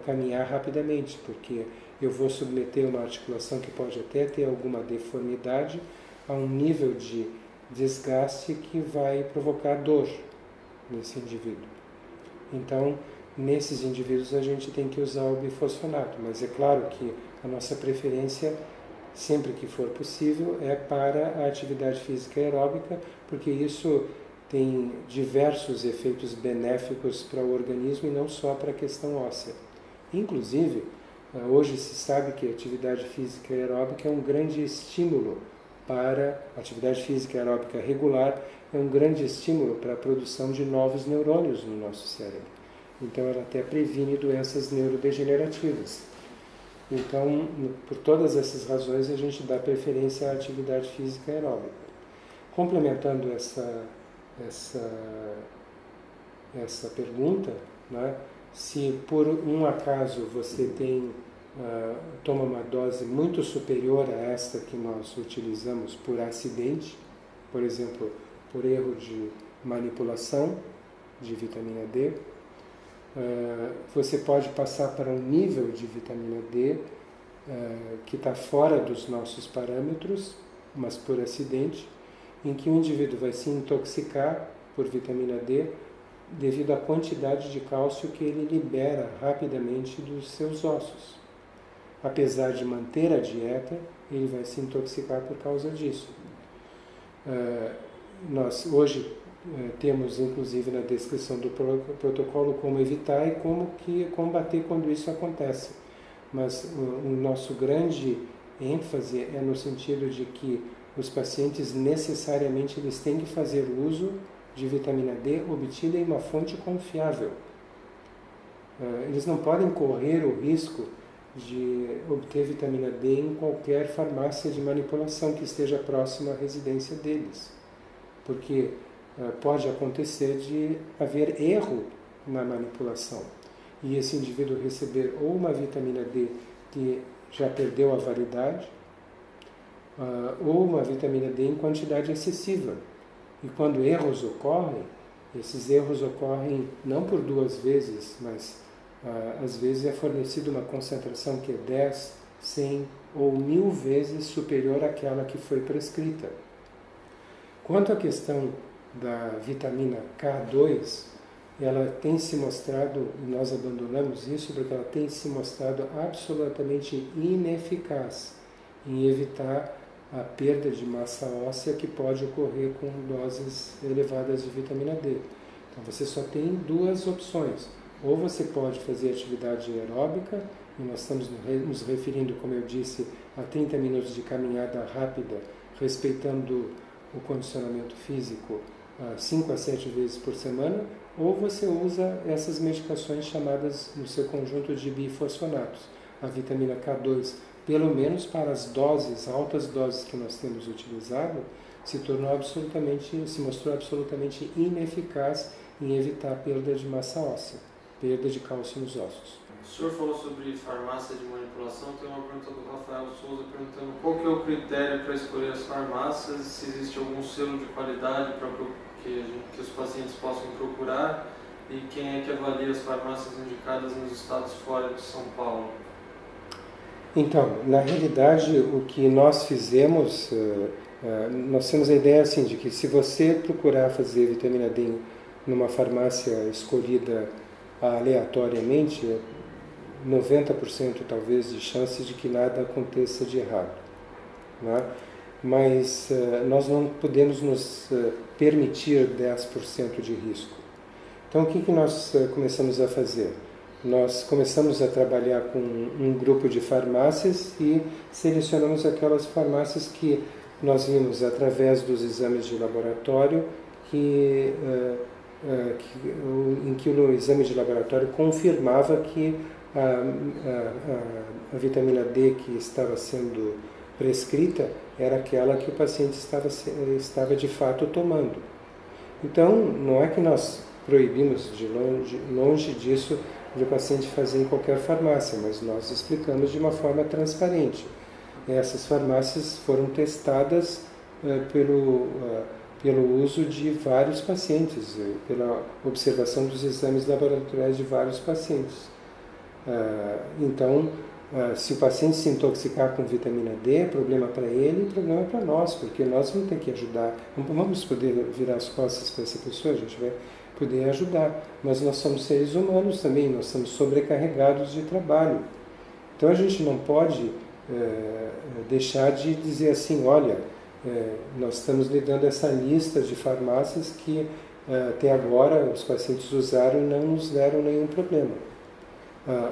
caminhar rapidamente, porque eu vou submeter uma articulação que pode até ter alguma deformidade a um nível de desgaste que vai provocar dor nesse indivíduo. Então, nesses indivíduos a gente tem que usar o bifosfonato, mas é claro que a nossa preferência, sempre que for possível, é para a atividade física aeróbica, porque isso tem diversos efeitos benéficos para o organismo e não só para a questão óssea. Inclusive, hoje se sabe que a atividade física aeróbica é um grande estímulo para a atividade física aeróbica regular, é um grande estímulo para a produção de novos neurônios no nosso cérebro. Então ela até previne doenças neurodegenerativas. Então, por todas essas razões, a gente dá preferência à atividade física aeróbica. Complementando essa pergunta, né? Se por um acaso você toma uma dose muito superior a esta que nós utilizamos por acidente, por exemplo, por erro de manipulação de vitamina D, você pode passar para um nível de vitamina D que está fora dos nossos parâmetros, mas por acidente, em que o indivíduo vai se intoxicar por vitamina D devido à quantidade de cálcio que ele libera rapidamente dos seus ossos. Apesar de manter a dieta, ele vai se intoxicar por causa disso. Nós hoje temos, inclusive, na descrição do protocolo como evitar e como que combater quando isso acontece. Mas o nosso grande ênfase é no sentido de que os pacientes necessariamente eles têm que fazer uso de vitamina D obtida em uma fonte confiável. Eles não podem correr o risco de obter vitamina D em qualquer farmácia de manipulação que esteja próxima à residência deles, porque pode acontecer de haver erro na manipulação e esse indivíduo receber ou uma vitamina D que já perdeu a validade ou uma vitamina D em quantidade excessiva. E quando erros ocorrem, esses erros ocorrem não por 2 vezes, mas às vezes é fornecida uma concentração que é 10, 100 ou 1000 vezes superior àquela que foi prescrita. Quanto à questão da vitamina K2, ela tem se mostrado, e nós abandonamos isso porque ela tem se mostrado absolutamente ineficaz em evitar a perda de massa óssea que pode ocorrer com doses elevadas de vitamina D. Então você só tem 2 opções. Ou você pode fazer atividade aeróbica, e nós estamos nos referindo, como eu disse, a 30 minutos de caminhada rápida, respeitando o condicionamento físico 5 a 7 vezes por semana, ou você usa essas medicações chamadas no seu conjunto de bifosfonatos, a vitamina K2, pelo menos para as doses, altas doses que nós temos utilizado, se mostrou absolutamente ineficaz em evitar a perda de massa óssea, perda de cálcio nos ossos. O senhor falou sobre farmácia de manipulação, tem uma pergunta do Rafael Souza perguntando qual que é o critério para escolher as farmácias, se existe algum selo de qualidade para que os pacientes possam procurar e quem é que avalia as farmácias indicadas nos estados fora de São Paulo. Então, na realidade, o que nós fizemos, nós temos a ideia assim, de que se você procurar fazer vitamina D numa farmácia escolhida aleatoriamente, 90% talvez de chances de que nada aconteça de errado, né? Mas nós não podemos nos permitir 10% de risco. Então o que nós começamos a fazer? Nós começamos a trabalhar com um grupo de farmácias e selecionamos aquelas farmácias que nós vimos através dos exames de laboratório em que o exame de laboratório confirmava que a vitamina D que estava sendo prescrita era aquela que o paciente estava de fato tomando. Então, não é que nós proibimos longe disso de o paciente fazer em qualquer farmácia, mas nós explicamos de uma forma transparente. Essas farmácias foram testadas pelo uso de vários pacientes, pela observação dos exames laboratoriais de vários pacientes. Então, se o paciente se intoxicar com vitamina D, é problema para ele e problema para nós, porque nós vamos ter que ajudar. Não vamos poder virar as costas para essa pessoa, a gente vai poder ajudar. Mas nós somos seres humanos também, nós somos sobrecarregados de trabalho. Então a gente não pode deixar de dizer assim, olha, nós estamos lhe dando essa lista de farmácias que até agora os pacientes usaram e não nos deram nenhum problema.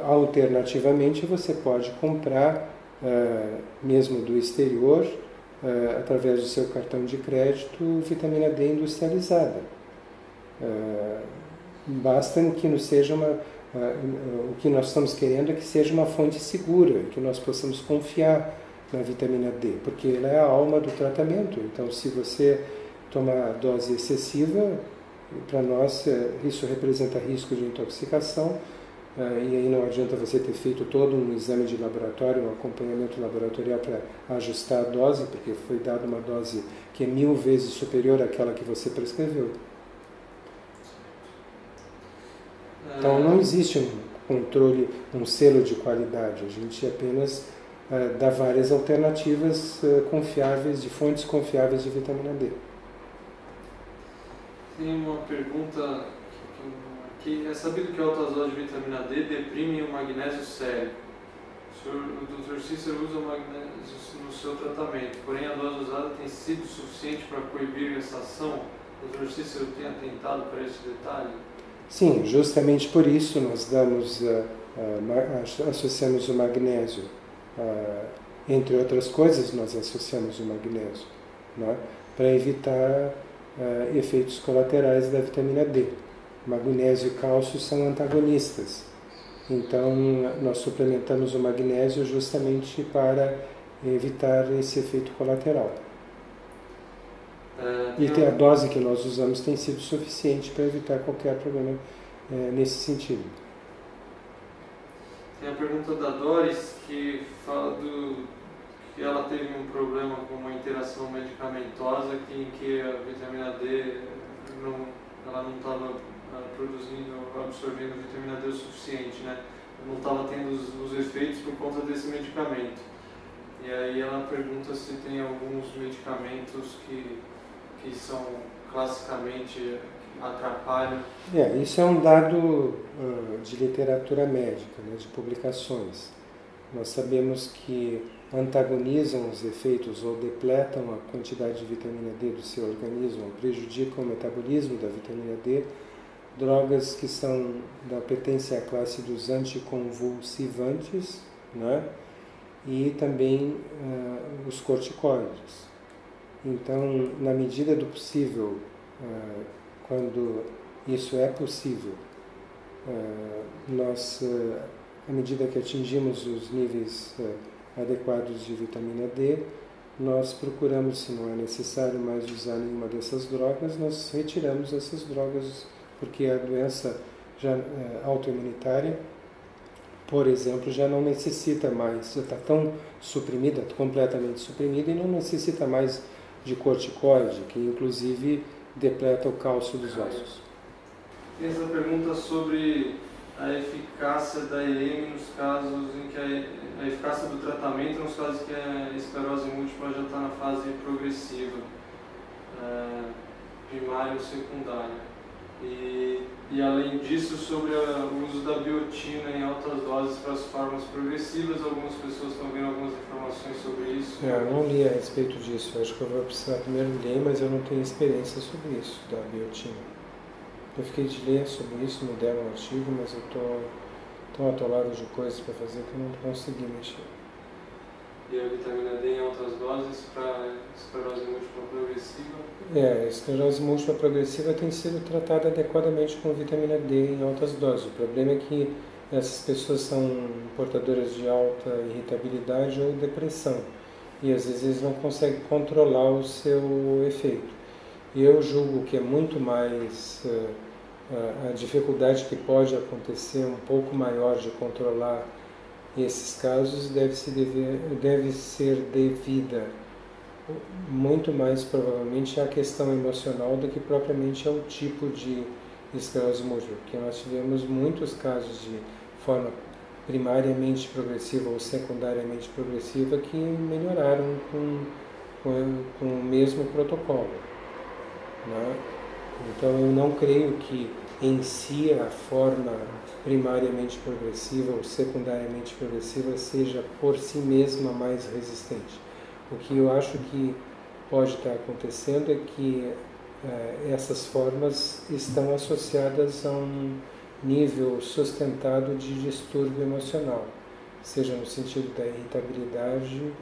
Alternativamente, você pode comprar, mesmo do exterior, através do seu cartão de crédito, vitamina D industrializada. Basta que não seja o que nós estamos querendo é que seja uma fonte segura, que nós possamos confiar na vitamina D, porque ela é a alma do tratamento. Então, se você tomar dose excessiva, para nós isso representa risco de intoxicação. E aí não adianta você ter feito todo um exame de laboratório, um acompanhamento laboratorial para ajustar a dose, porque foi dada uma dose que é 1000 vezes superior àquela que você prescreveu. Então não existe um controle, um selo de qualidade, a gente apenas dá várias alternativas confiáveis, de fontes confiáveis de vitamina D. Tem uma pergunta que é sabido que altas doses de vitamina D deprimem o magnésio sérico. O Dr. Cícero usa o magnésio no seu tratamento, porém a dose usada tem sido suficiente para coibir essa ação? O Dr. Cícero tem atentado para esse detalhe? Sim, justamente por isso nós associamos o magnésio Entre outras coisas, nós associamos o magnésio, né, para evitar efeitos colaterais da vitamina D. Magnésio e cálcio são antagonistas. Então, nós suplementamos o magnésio justamente para evitar esse efeito colateral. E a dose que nós usamos tem sido suficiente para evitar qualquer problema nesse sentido. Tem a pergunta da Doris, que fala que ela teve um problema com uma interação medicamentosa em que a vitamina D, ela não estava produzindo, absorvendo vitamina D o suficiente, né? Não estava tendo os efeitos por conta desse medicamento. E aí ela pergunta se tem alguns medicamentos que são classicamente atrapalham. Isso é um dado de literatura médica, né, de publicações. Nós sabemos que antagonizam os efeitos ou depletam a quantidade de vitamina D do seu organismo, ou prejudicam o metabolismo da vitamina D, drogas que pertencem à classe dos anticonvulsivantes, né, e também os corticoides. Então, na medida do possível, quando isso é possível, nós, à medida que atingimos os níveis adequados de vitamina D, nós procuramos, se não é necessário mais usar nenhuma dessas drogas, nós retiramos essas drogas, porque a doença autoimunitária, por exemplo, já não necessita mais, já está tão suprimida, completamente suprimida, e não necessita mais de corticoide, que inclusive depleta o cálcio dos ossos. Tem essa pergunta sobre a eficácia da EM nos casos em que a eficácia do tratamento nos casos que a esclerose múltipla já está na fase progressiva, primária ou secundária. E além disso, sobre o uso da biotina em altas doses para as formas progressivas, algumas pessoas estão vendo algumas informações sobre isso. Eu não li a respeito disso, acho que eu vou precisar primeiro ler, mas eu não tenho experiência sobre isso, da biotina. Eu fiquei de ler sobre isso, me deram um artigo, mas eu estou tão atolado de coisas para fazer que eu não consegui mexer. E a vitamina D em altas doses para esclerose múltipla progressiva? A esclerose múltipla progressiva tem sido tratada adequadamente com vitamina D em altas doses. O problema é que essas pessoas são portadoras de alta irritabilidade ou depressão e às vezes eles não conseguem controlar o seu efeito. E eu julgo que é muito mais a dificuldade que pode acontecer um pouco maior de controlar esses casos deve ser devida muito mais provavelmente à questão emocional do que propriamente ao tipo de esclerose múltipla, porque nós tivemos muitos casos de forma primariamente progressiva ou secundariamente progressiva que melhoraram com o mesmo protocolo, né? Então eu não creio que em si a forma primariamente progressiva ou secundariamente progressiva seja por si mesma mais resistente. O que eu acho que pode estar acontecendo é que essas formas estão associadas a um nível sustentado de distúrbio emocional, seja no sentido da irritabilidade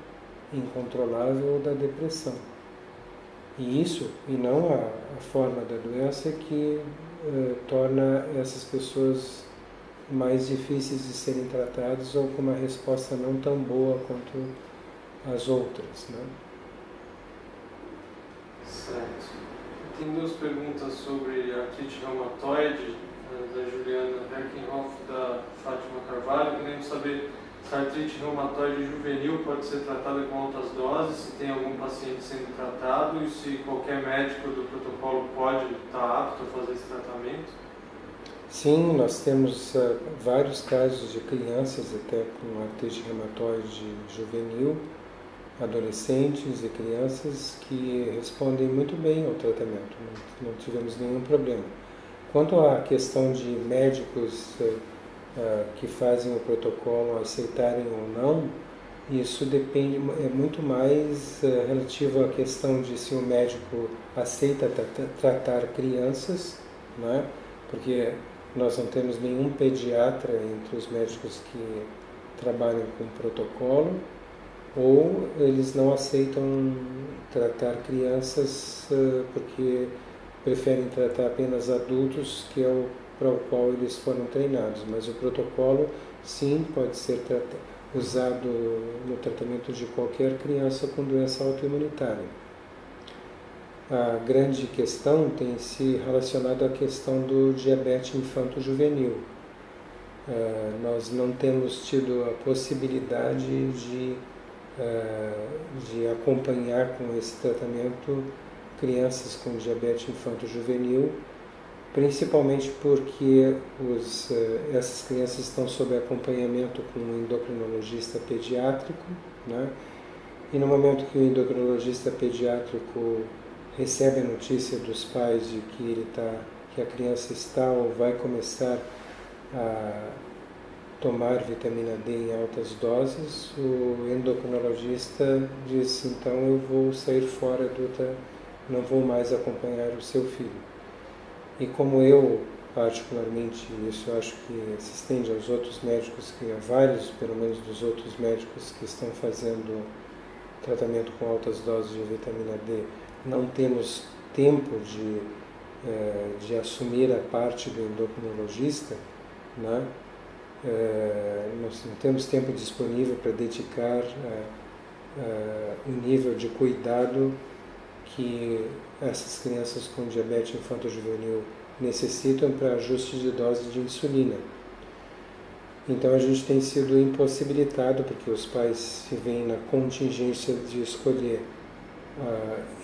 incontrolável ou da depressão. E isso, e não a forma da doença, que torna essas pessoas mais difíceis de serem tratadas ou com uma resposta não tão boa quanto as outras, né? Certo. Tem duas perguntas sobre artrite reumatoide, da Juliana Herkenhoff e da Fátima Carvalho. Queremos saber se a artrite reumatoide juvenil pode ser tratada com altas doses, se tem algum paciente sendo tratado e se qualquer médico do protocolo pode estar apto a fazer esse tratamento. Sim, nós temos vários casos de crianças até com artrite reumatoide juvenil, adolescentes e crianças que respondem muito bem ao tratamento, não tivemos nenhum problema. Quanto à questão de médicos que fazem o protocolo aceitarem ou não, isso depende, é muito mais relativo à questão de se o médico aceita tratar crianças, né? Porque nós não temos nenhum pediatra entre os médicos que trabalham com protocolo, ou eles não aceitam tratar crianças porque preferem tratar apenas adultos, que é para o qual eles foram treinados. Mas o protocolo, sim, pode ser usado no tratamento de qualquer criança com doença autoimunitária. A grande questão tem se relacionado à questão do diabetes infanto-juvenil. Nós não temos tido a possibilidade de acompanhar com esse tratamento crianças com diabetes infanto-juvenil, principalmente porque essas crianças estão sob acompanhamento com um endocrinologista pediátrico, né? E no momento que o endocrinologista pediátrico recebe a notícia dos pais de que a criança está ou vai começar a tomar vitamina D em altas doses, o endocrinologista diz: então eu vou sair fora não vou mais acompanhar o seu filho. E como eu, particularmente, isso eu acho que se estende aos outros médicos, que há vários, pelo menos dos outros médicos que estão fazendo tratamento com altas doses de vitamina D, não temos tempo de assumir a parte do endocrinologista, né? Nós não temos tempo disponível para dedicar o nível de cuidado que essas crianças com diabetes infanto-juvenil necessitam para ajuste de dose de insulina. Então a gente tem sido impossibilitado, porque os pais se veem na contingência de escolher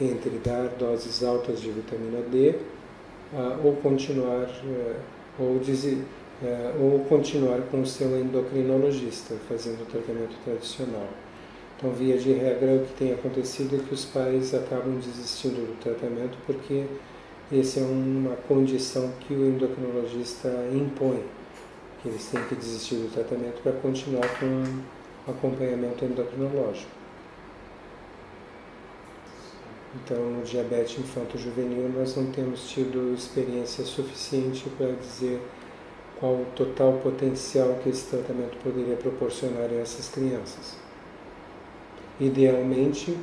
entre dar doses altas de vitamina D ou continuar com o seu endocrinologista, fazendo o tratamento tradicional. Então, via de regra, o que tem acontecido é que os pais acabam desistindo do tratamento porque essa é uma condição que o endocrinologista impõe, que eles têm que desistir do tratamento para continuar com o acompanhamento endocrinológico. Então, no diabetes infanto-juvenil, nós não temos tido experiência suficiente para dizer qual o total potencial que esse tratamento poderia proporcionar a essas crianças. Idealmente,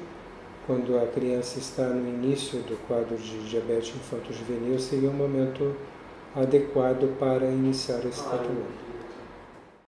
quando a criança está no início do quadro de diabetes infanto-juvenil, seria um momento adequado para iniciar esse tratamento.